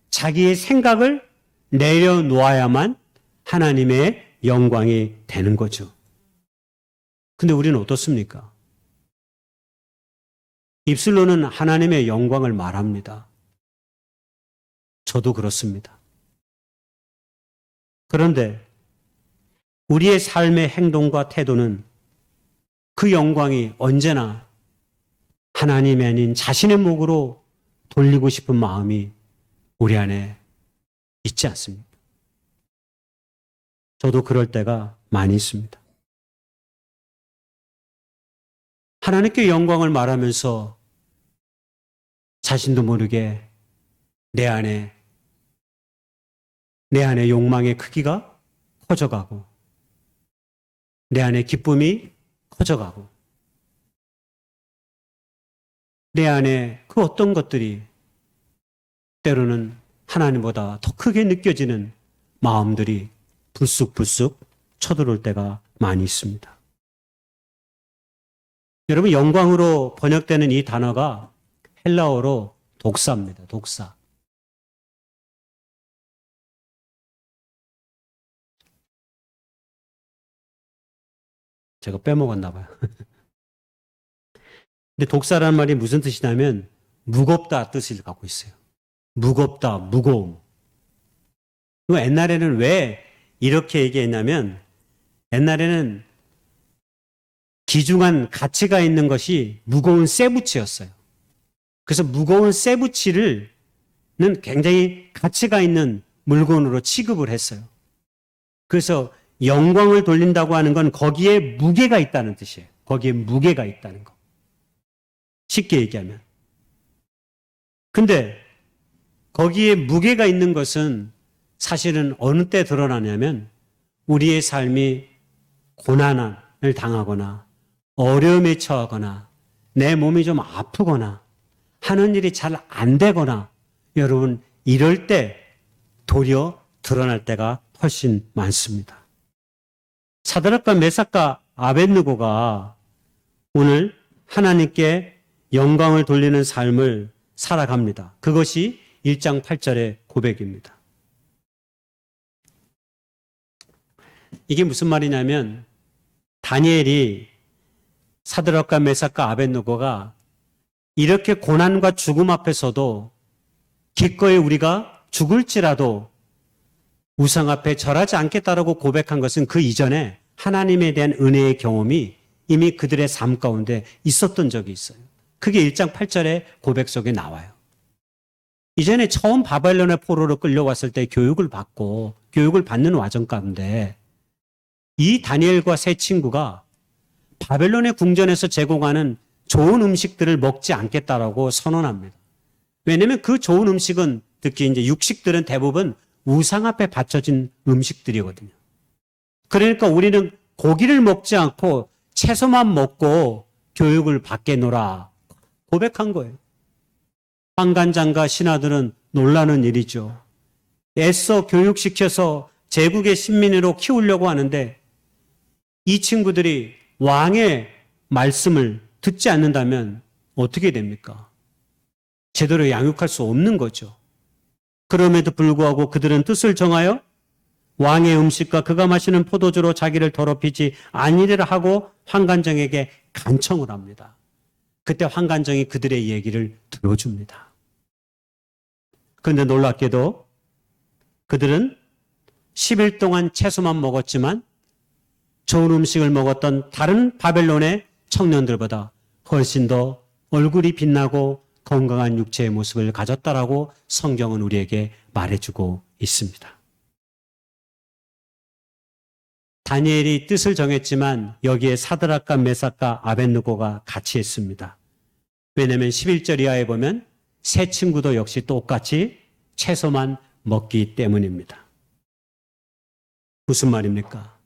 자기의 생각을 내려놓아야만 하나님의 영광이 되는 거죠. 근데 우리는 어떻습니까? 입술로는 하나님의 영광을 말합니다. 저도 그렇습니다. 그런데 우리의 삶의 행동과 태도는 그 영광이 언제나 하나님이 아닌 자신의 목으로 돌리고 싶은 마음이 우리 안에 있지 않습니까? 저도 그럴 때가 많이 있습니다. 하나님께 영광을 말하면서 자신도 모르게 내 안에 욕망의 크기가 커져가고 내 안에 기쁨이 커져가고 내 안에 그 어떤 것들이 때로는 하나님보다 더 크게 느껴지는 마음들이 불쑥불쑥 쳐들어올 때가 많이 있습니다. 여러분, 영광으로 번역되는 이 단어가 헬라어로 독사입니다. 독사. 제가 빼먹었나 봐요. 근데 독사라는 말이 무슨 뜻이냐면 무겁다 뜻을 갖고 있어요. 무겁다, 무거움. 옛날에는 왜 이렇게 얘기했냐면 옛날에는 귀중한 가치가 있는 것이 무거운 쇠붙이였어요. 그래서 무거운 쇠붙이는 굉장히 가치가 있는 물건으로 취급을 했어요. 그래서 영광을 돌린다고 하는 건 거기에 무게가 있다는 뜻이에요. 거기에 무게가 있다는 거. 쉽게 얘기하면. 근데 거기에 무게가 있는 것은 사실은 어느 때 드러나냐면 우리의 삶이 고난을 당하거나 어려움에 처하거나 내 몸이 좀 아프거나 하는 일이 잘 안 되거나 여러분 이럴 때 도리어 드러날 때가 훨씬 많습니다. 사드락과 메삭과 아벳느고가 오늘 하나님께 영광을 돌리는 삶을 살아갑니다. 그것이 1장 8절의 고백입니다. 이게 무슨 말이냐면 다니엘이 사드락과 메삭과 아벳느고가 이렇게 고난과 죽음 앞에서도 기꺼이 우리가 죽을지라도 우상 앞에 절하지 않겠다라고 고백한 것은 그 이전에 하나님에 대한 은혜의 경험이 이미 그들의 삶 가운데 있었던 적이 있어요. 그게 1장 8절의 고백 속에 나와요. 이전에 처음 바벨론의 포로로 끌려왔을 때 교육을 받는 와정 가운데 이 다니엘과 세 친구가 바벨론의 궁전에서 제공하는 좋은 음식들을 먹지 않겠다라고 선언합니다. 왜냐하면 그 좋은 음식은 특히 이제 육식들은 대부분 우상 앞에 바쳐진 음식들이거든요. 그러니까 우리는 고기를 먹지 않고 채소만 먹고 교육을 받겠노라 고백한 거예요. 환관장과 신하들은 놀라는 일이죠. 애써 교육시켜서 제국의 신민으로 키우려고 하는데 이 친구들이 왕의 말씀을 듣지 않는다면 어떻게 됩니까? 제대로 양육할 수 없는 거죠. 그럼에도 불구하고 그들은 뜻을 정하여 왕의 음식과 그가 마시는 포도주로 자기를 더럽히지 아니리라 하고 환관장에게 간청을 합니다. 그때 환관장이 그들의 얘기를 들어줍니다. 그런데 놀랍게도 그들은 10일 동안 채소만 먹었지만 좋은 음식을 먹었던 다른 바벨론의 청년들보다 훨씬 더 얼굴이 빛나고 건강한 육체의 모습을 가졌다라고 성경은 우리에게 말해주고 있습니다. 다니엘이 뜻을 정했지만 여기에 사드락과 메삭과 아벳느고가 같이 했습니다. 왜냐하면 11절 이하에 보면 세 친구도 역시 똑같이 채소만 먹기 때문입니다. 무슨 말입니까?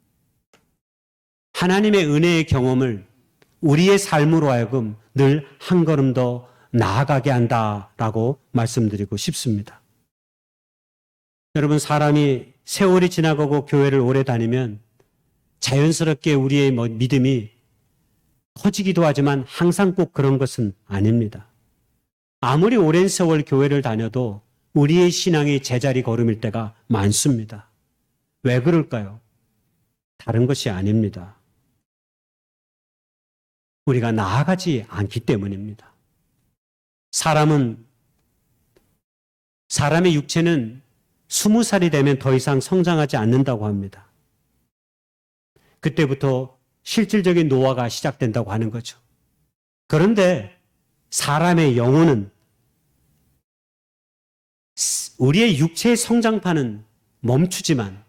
하나님의 은혜의 경험을 우리의 삶으로 하여금 늘 한 걸음 더 나아가게 한다라고 말씀드리고 싶습니다. 여러분, 사람이 세월이 지나가고 교회를 오래 다니면 자연스럽게 우리의 믿음이 커지기도 하지만 항상 꼭 그런 것은 아닙니다. 아무리 오랜 세월 교회를 다녀도 우리의 신앙이 제자리 걸음일 때가 많습니다. 왜 그럴까요? 다른 것이 아닙니다. 우리가 나아가지 않기 때문입니다. 사람은 사람의 육체는 20살이 되면 더 이상 성장하지 않는다고 합니다. 그때부터 실질적인 노화가 시작된다고 하는 거죠. 그런데 사람의 영혼은 우리의 육체의 성장판은 멈추지만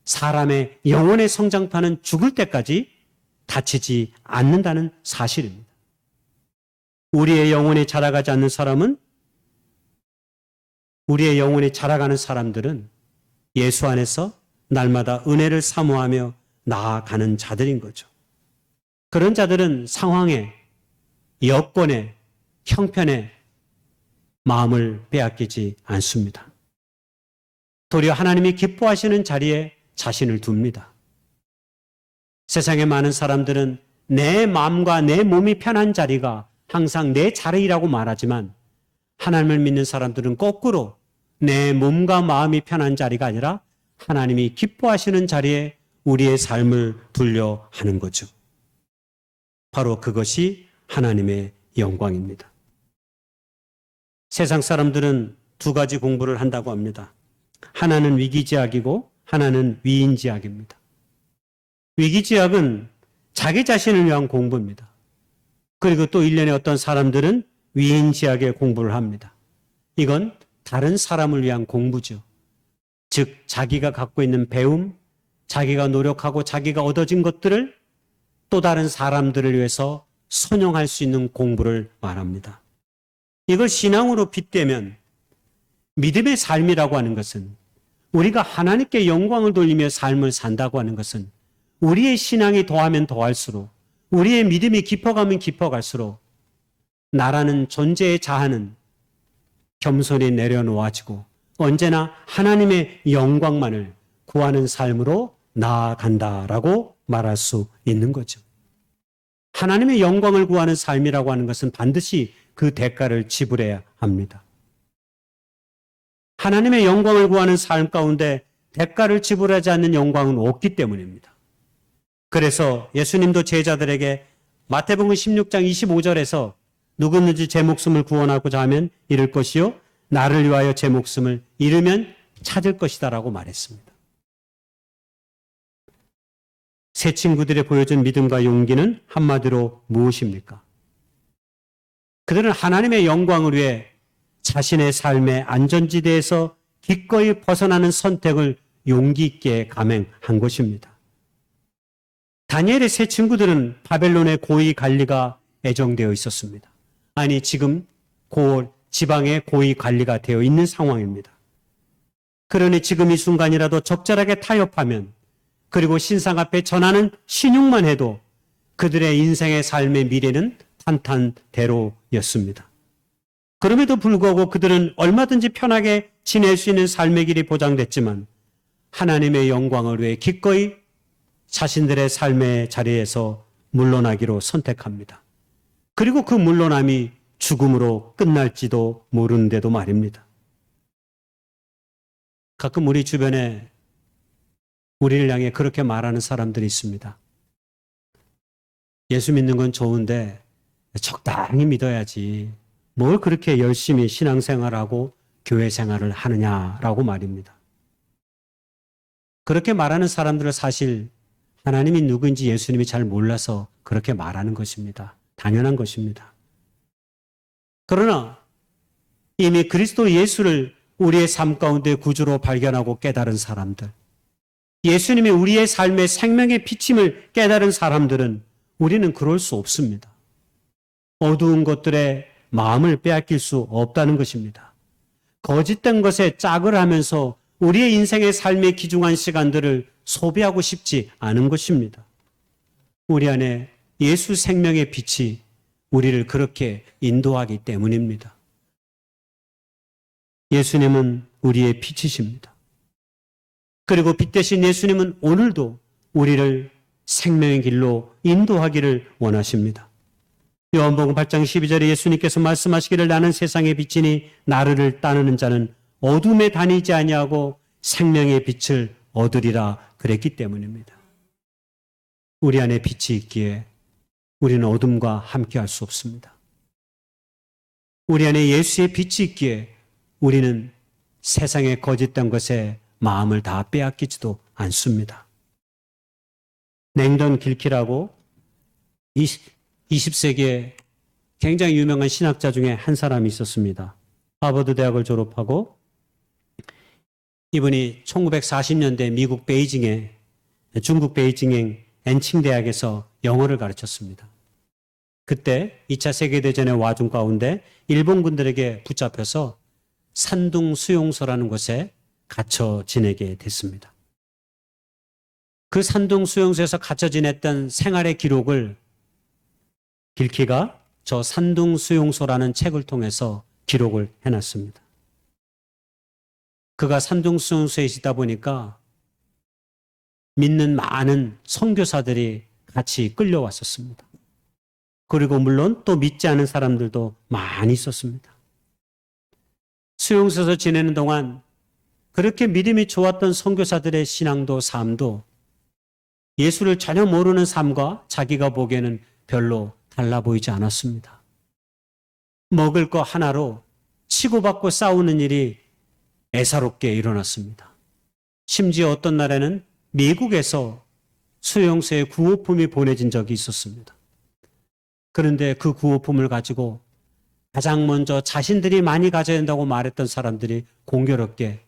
사람의 영혼의 성장판은 죽을 때까지 다치지 않는다는 사실입니다. 우리의 영혼이 자라가지 않는 사람은 우리의 영혼이 자라가는 사람들은 예수 안에서 날마다 은혜를 사모하며 나아가는 자들인 거죠. 그런 자들은 상황에, 여건에, 형편에 마음을 빼앗기지 않습니다. 도리어 하나님이 기뻐하시는 자리에 자신을 둡니다. 세상에 많은 사람들은 내 마음과 내 몸이 편한 자리가 항상 내 자리라고 말하지만 하나님을 믿는 사람들은 거꾸로 내 몸과 마음이 편한 자리가 아니라 하나님이 기뻐하시는 자리에 우리의 삶을 두려 하는 거죠. 바로 그것이 하나님의 영광입니다. 세상 사람들은 두 가지 공부를 한다고 합니다. 하나는 위기지학이고 하나는 위인지학입니다. 위기지학은 자기 자신을 위한 공부입니다. 그리고 또 일련의 어떤 사람들은 위인지학의 공부를 합니다. 이건 다른 사람을 위한 공부죠. 즉 자기가 갖고 있는 배움, 자기가 노력하고 자기가 얻어진 것들을 또 다른 사람들을 위해서 선용할 수 있는 공부를 말합니다. 이걸 신앙으로 빗대면 믿음의 삶이라고 하는 것은 우리가 하나님께 영광을 돌리며 삶을 산다고 하는 것은 우리의 신앙이 더하면 더할수록 우리의 믿음이 깊어가면 깊어갈수록 나라는 존재의 자아는 겸손히 내려놓아지고 언제나 하나님의 영광만을 구하는 삶으로 나아간다라고 말할 수 있는 거죠. 하나님의 영광을 구하는 삶이라고 하는 것은 반드시 그 대가를 지불해야 합니다. 하나님의 영광을 구하는 삶 가운데 대가를 지불하지 않는 영광은 없기 때문입니다. 그래서 예수님도 제자들에게 마태복음 16장 25절에서 누구든지 제 목숨을 구원하고자 하면 잃을 것이요 나를 위하여 제 목숨을 잃으면 찾을 것이다라고 말했습니다. 새 친구들이 보여준 믿음과 용기는 한마디로 무엇입니까? 그들은 하나님의 영광을 위해 자신의 삶의 안전지대에서 기꺼이 벗어나는 선택을 용기 있게 감행한 것입니다. 다니엘의 세 친구들은 바벨론의 고위 관리가 애정되어 있었습니다. 아니 지금 지방의 고위 관리가 되어 있는 상황입니다. 그러니 지금 이 순간이라도 적절하게 타협하면 그리고 신상 앞에 전하는 신용만 해도 그들의 인생의 삶의 미래는 탄탄대로였습니다. 그럼에도 불구하고 그들은 얼마든지 편하게 지낼 수 있는 삶의 길이 보장됐지만 하나님의 영광을 위해 기꺼이 자신들의 삶의 자리에서 물러나기로 선택합니다. 그리고 그 물러남이 죽음으로 끝날지도 모르는데도 말입니다. 가끔 우리 주변에 우리를 향해 그렇게 말하는 사람들이 있습니다. 예수 믿는 건 좋은데 적당히 믿어야지 뭘 그렇게 열심히 신앙생활하고 교회 생활을 하느냐라고 말입니다. 그렇게 말하는 사람들은 사실 하나님이 누구인지 예수님이 잘 몰라서 그렇게 말하는 것입니다. 당연한 것입니다. 그러나 이미 그리스도 예수를 우리의 삶 가운데 구주로 발견하고 깨달은 사람들, 예수님이 우리의 삶의 생명의 비침을 깨달은 사람들은 우리는 그럴 수 없습니다. 어두운 것들에 마음을 빼앗길 수 없다는 것입니다. 거짓된 것에 짝을 하면서 우리의 인생의 삶의 귀중한 시간들을 소비하고 싶지 않은 것입니다. 우리 안에 예수 생명의 빛이 우리를 그렇게 인도하기 때문입니다. 예수님은 우리의 빛이십니다. 그리고 빛 대신 예수님은 오늘도 우리를 생명의 길로 인도하기를 원하십니다. 요한복음 8장 12절에 예수님께서 말씀하시기를 나는 세상의 빛이니 나를 따르는 자는 어둠에 다니지 아니하고 생명의 빛을 얻으리라 그랬기 때문입니다. 우리 안에 빛이 있기에 우리는 어둠과 함께할 수 없습니다. 우리 안에 예수의 빛이 있기에 우리는 세상의 거짓된 것에 마음을 다 빼앗기지도 않습니다. 냉던 길키라고 20세기에 굉장히 유명한 신학자 중에 한 사람이 있었습니다. 하버드 대학을 졸업하고 이분이 1940년대 미국 베이징에 중국 베이징의 엔칭 대학에서 영어를 가르쳤습니다. 그때 2차 세계대전의 와중 가운데 일본군들에게 붙잡혀서 산둥 수용소라는 곳에 갇혀 지내게 됐습니다. 그 산둥 수용소에서 갇혀 지냈던 생활의 기록을 길키가 저 산둥 수용소라는 책을 통해서 기록을 해놨습니다. 그가 산둥 수용소에 있다 보니까 믿는 많은 선교사들이 같이 끌려왔었습니다. 그리고 물론 또 믿지 않은 사람들도 많이 있었습니다. 수용소에서 지내는 동안 그렇게 믿음이 좋았던 선교사들의 신앙도 삶도 예수를 전혀 모르는 삶과 자기가 보기에는 별로 달라 보이지 않았습니다. 먹을 거 하나로 치고받고 싸우는 일이 애사롭게 일어났습니다. 심지어 어떤 날에는 미국에서 수용소에 구호품이 보내진 적이 있었습니다. 그런데 그 구호품을 가지고 가장 먼저 자신들이 많이 가져야 된다고 말했던 사람들이 공교롭게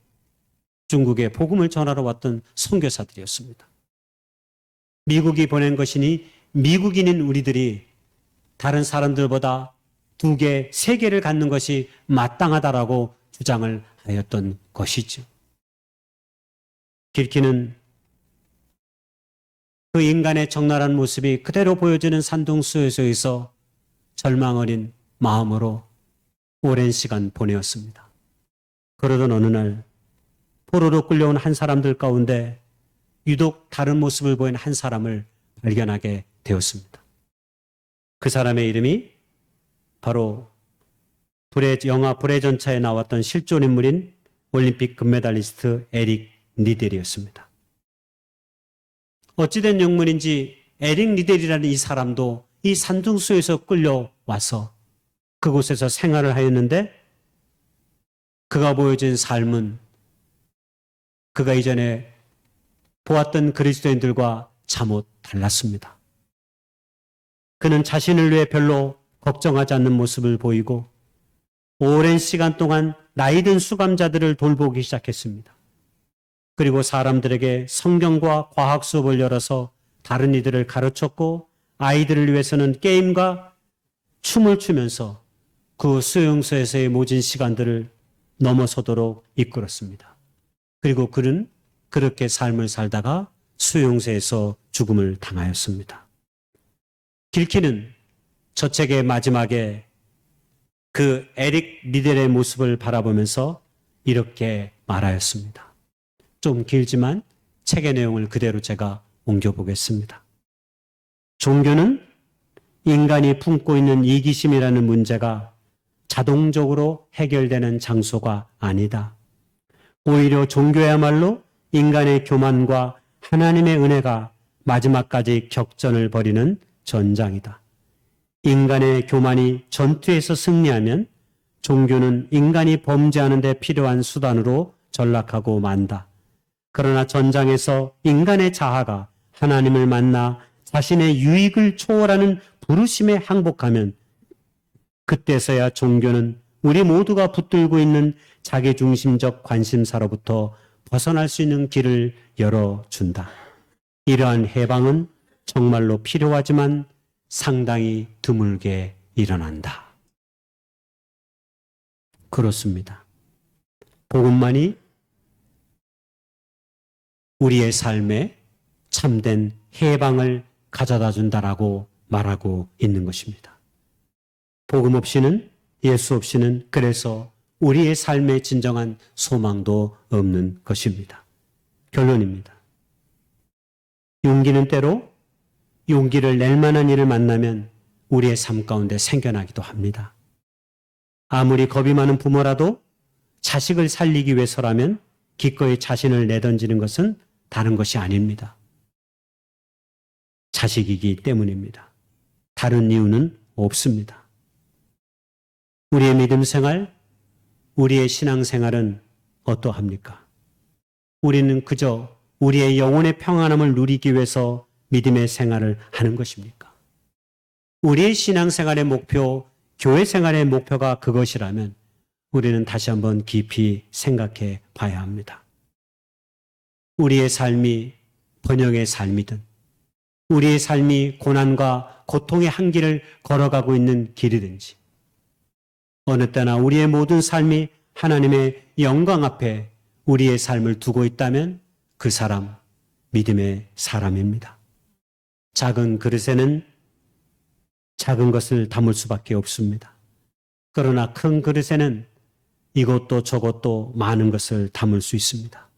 중국에 복음을 전하러 왔던 선교사들이었습니다. 미국이 보낸 것이니 미국인인 우리들이 다른 사람들보다 2개, 3개를 갖는 것이 마땅하다라고 주장을 하였던 것이죠. 길키는 그 인간의 적나라한 모습이 그대로 보여지는 산둥수용소에서 절망 어린 마음으로 오랜 시간 보내었습니다. 그러던 어느 날 포로로 끌려온 한 사람들 가운데 유독 다른 모습을 보인 한 사람을 발견하게 되었습니다. 그 사람의 이름이 바로 영화 불의 전차에 나왔던 실존 인물인 올림픽 금메달리스트 에릭 니델이었습니다. 어찌된 영문인지 에릭 니델이라는 이 사람도 이 산둥수에서 끌려와서 그곳에서 생활을 하였는데 그가 보여준 삶은 그가 이전에 보았던 그리스도인들과 잠옷 달랐습니다. 그는 자신을 위해 별로 걱정하지 않는 모습을 보이고 오랜 시간 동안 나이든 수감자들을 돌보기 시작했습니다. 그리고 사람들에게 성경과 과학 수업을 열어서 다른 이들을 가르쳤고 아이들을 위해서는 게임과 춤을 추면서 그 수용소에서의 모진 시간들을 넘어서도록 이끌었습니다. 그리고 그는 그렇게 삶을 살다가 수용소에서 죽음을 당하였습니다. 길키는 저 책의 마지막에 그 에릭 니델의 모습을 바라보면서 이렇게 말하였습니다. 좀 길지만 책의 내용을 그대로 제가 옮겨보겠습니다. 종교는 인간이 품고 있는 이기심이라는 문제가 자동적으로 해결되는 장소가 아니다. 오히려 종교야말로 인간의 교만과 하나님의 은혜가 마지막까지 격전을 벌이는 전장이다. 인간의 교만이 전투에서 승리하면 종교는 인간이 범죄하는 데 필요한 수단으로 전락하고 만다. 그러나 전장에서 인간의 자아가 하나님을 만나 자신의 유익을 초월하는 부르심에 항복하면 그때서야 종교는 우리 모두가 붙들고 있는 자기중심적 관심사로부터 벗어날 수 있는 길을 열어준다. 이러한 해방은 정말로 필요하지만 상당히 드물게 일어난다. 그렇습니다. 복음만이 우리의 삶에 참된 해방을 가져다 준다라고 말하고 있는 것입니다. 복음 없이는 예수 없이는 그래서 우리의 삶의 진정한 소망도 없는 것입니다. 결론입니다. 용기는 때로 용기를 낼 만한 일을 만나면 우리의 삶 가운데 생겨나기도 합니다. 아무리 겁이 많은 부모라도 자식을 살리기 위해서라면 기꺼이 자신을 내던지는 것은 다른 것이 아닙니다. 자식이기 때문입니다. 다른 이유는 없습니다. 우리의 믿음 생활, 우리의 신앙생활은 어떠합니까? 우리는 그저 우리의 영혼의 평안함을 누리기 위해서 믿음의 생활을 하는 것입니까? 우리의 신앙생활의 목표, 교회 생활의 목표가 그것이라면 우리는 다시 한번 깊이 생각해 봐야 합니다. 우리의 삶이 번영의 삶이든 우리의 삶이 고난과 고통의 한길을 걸어가고 있는 길이든지 어느 때나 우리의 모든 삶이 하나님의 영광 앞에 우리의 삶을 두고 있다면 그 사람 믿음의 사람입니다. 작은 그릇에는 작은 것을 담을 수밖에 없습니다. 그러나 큰 그릇에는 이것도 저것도 많은 것을 담을 수 있습니다.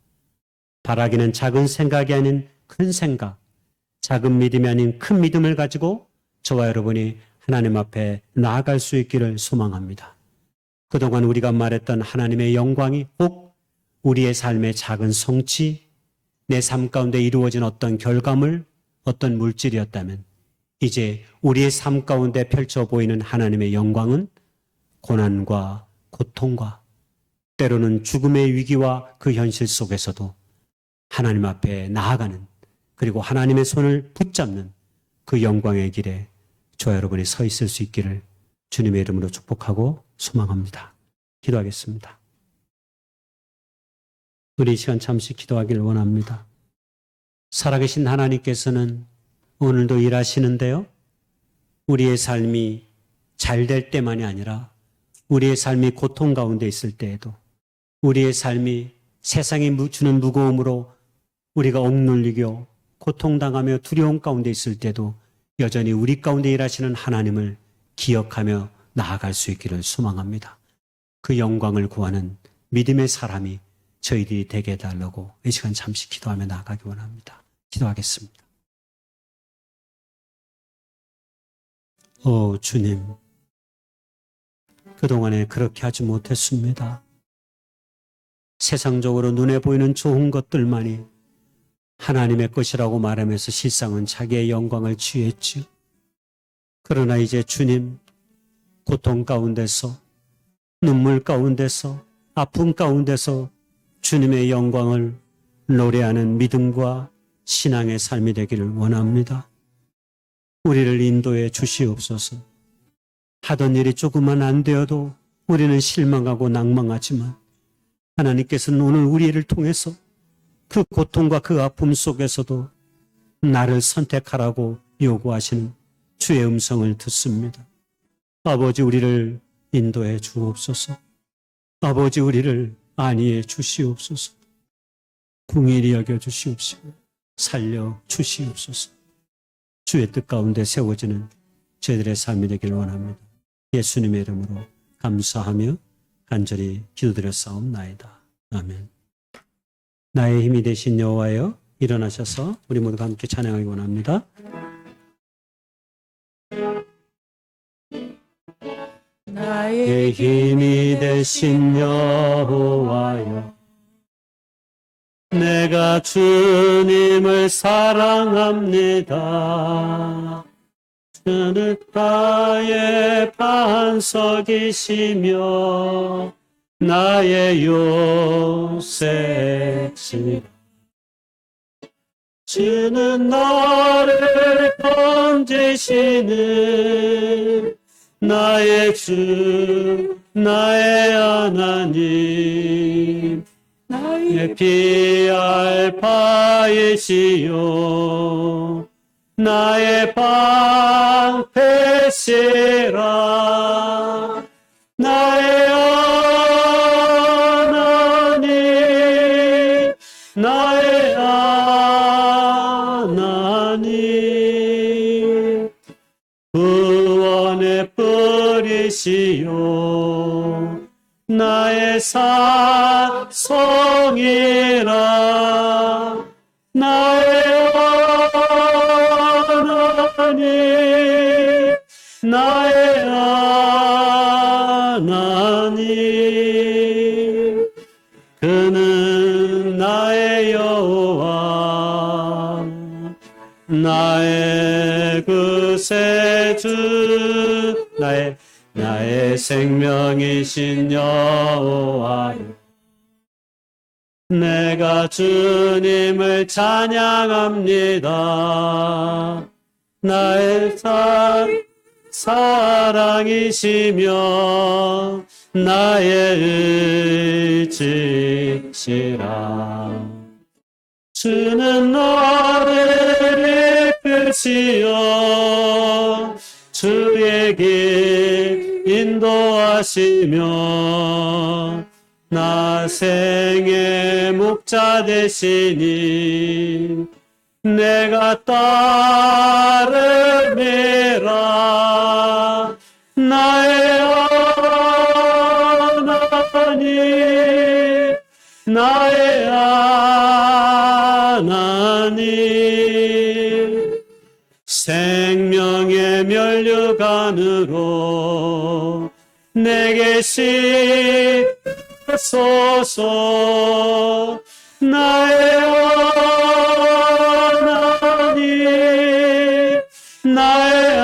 바라기는 작은 생각이 아닌 큰 생각, 작은 믿음이 아닌 큰 믿음을 가지고 저와 여러분이 하나님 앞에 나아갈 수 있기를 소망합니다. 그동안 우리가 말했던 하나님의 영광이 꼭 우리의 삶의 작은 성취, 내 삶 가운데 이루어진 어떤 결과물, 어떤 물질이었다면 이제 우리의 삶 가운데 펼쳐 보이는 하나님의 영광은 고난과 고통과 때로는 죽음의 위기와 그 현실 속에서도 하나님 앞에 나아가는 그리고 하나님의 손을 붙잡는 그 영광의 길에 저와 여러분이 서 있을 수 있기를 주님의 이름으로 축복하고 소망합니다. 기도하겠습니다. 우리 이 시간 잠시 기도하기를 원합니다. 살아계신 하나님께서는 오늘도 일하시는데요. 우리의 삶이 잘 될 때만이 아니라 우리의 삶이 고통 가운데 있을 때에도 우리의 삶이 세상이 주는 무거움으로 우리가 억눌리고 고통당하며 두려움 가운데 있을 때도 여전히 우리 가운데 일하시는 하나님을 기억하며 나아갈 수 있기를 소망합니다. 그 영광을 구하는 믿음의 사람이 저희들이 되게 해달라고 이 시간 잠시 기도하며 나아가기 원합니다. 기도하겠습니다. 주님, 그동안에 그렇게 하지 못했습니다. 세상적으로 눈에 보이는 좋은 것들만이 하나님의 것이라고 말하면서 실상은 자기의 영광을 취했지요. 그러나 이제 주님, 고통 가운데서, 눈물 가운데서, 아픔 가운데서 주님의 영광을 노래하는 믿음과 신앙의 삶이 되기를 원합니다. 우리를 인도해 주시옵소서. 하던 일이 조금만 안 되어도 우리는 실망하고 낭망하지만 하나님께서는 오늘 우리를 통해서 그 고통과 그 아픔 속에서도 나를 선택하라고 요구하시는 주의 음성을 듣습니다. 아버지, 우리를 인도해 주옵소서. 아버지, 우리를 안위해 주시옵소서. 궁일이 여겨 주시옵시고 살려 주시옵소서. 주의 뜻 가운데 세워지는 저희들의 삶이 되기를 원합니다. 예수님의 이름으로 감사하며 간절히 기도드렸사옵나이다. 아멘. 나의 힘이 되신 여호와여, 일어나셔서 우리 모두가 함께 찬양하기 원합니다. 나의 힘이 되신 여호와여, 내가 주님을 사랑합니다. 주는 나의 반석이시며 나의 요새시니 주는 나를 건지시는 나의 주, 나의 하나님, 나의 피할 바이시요 나의 방패시라. 나의 하나님, 나의 하나님, 구원의 뿌리시요 나의 산성이라. 나의 하나님, 나의 하나님, 그는 나의 여호와, 나의 구세주, 나의 내 생명이신 여호와여, 내가 주님을 찬양합니다. 나의 사랑이시며 나의 의지시라. 주는 너를 이끄시어 주의 길 인도하시며 나 생의 목자 되시니 내가 따르리라. 나의 하나님, 나의 하나님, 생명의 면류관으로 내게 씻소서. 나의 하나님, 나의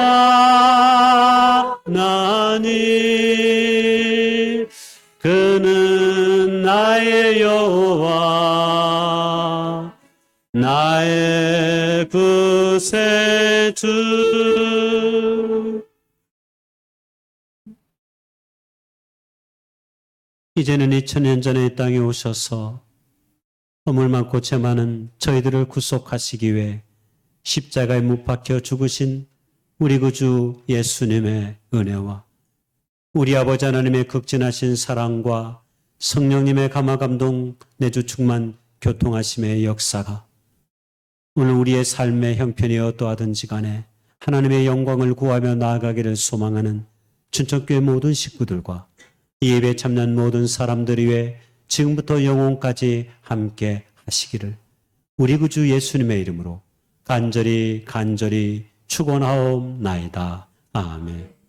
하나님, 그는 나의 여호와, 나의 구세주. 이제는 2000년 전에 이 땅에 오셔서 허물 많고 죄 많은 저희들을 구속하시기 위해 십자가에 못 박혀 죽으신 우리 구주 예수님의 은혜와 우리 아버지 하나님의 극진하신 사랑과 성령님의 감화감동 내주 충만 교통하심의 역사가 오늘 우리의 삶의 형편이 어떠하든지 간에 하나님의 영광을 구하며 나아가기를 소망하는 춘천교회 모든 식구들과 이 예배에 참여한 모든 사람들 위해 지금부터 영원까지 함께 하시기를 우리 구주 예수님의 이름으로 간절히 축원하옵나이다. 아멘.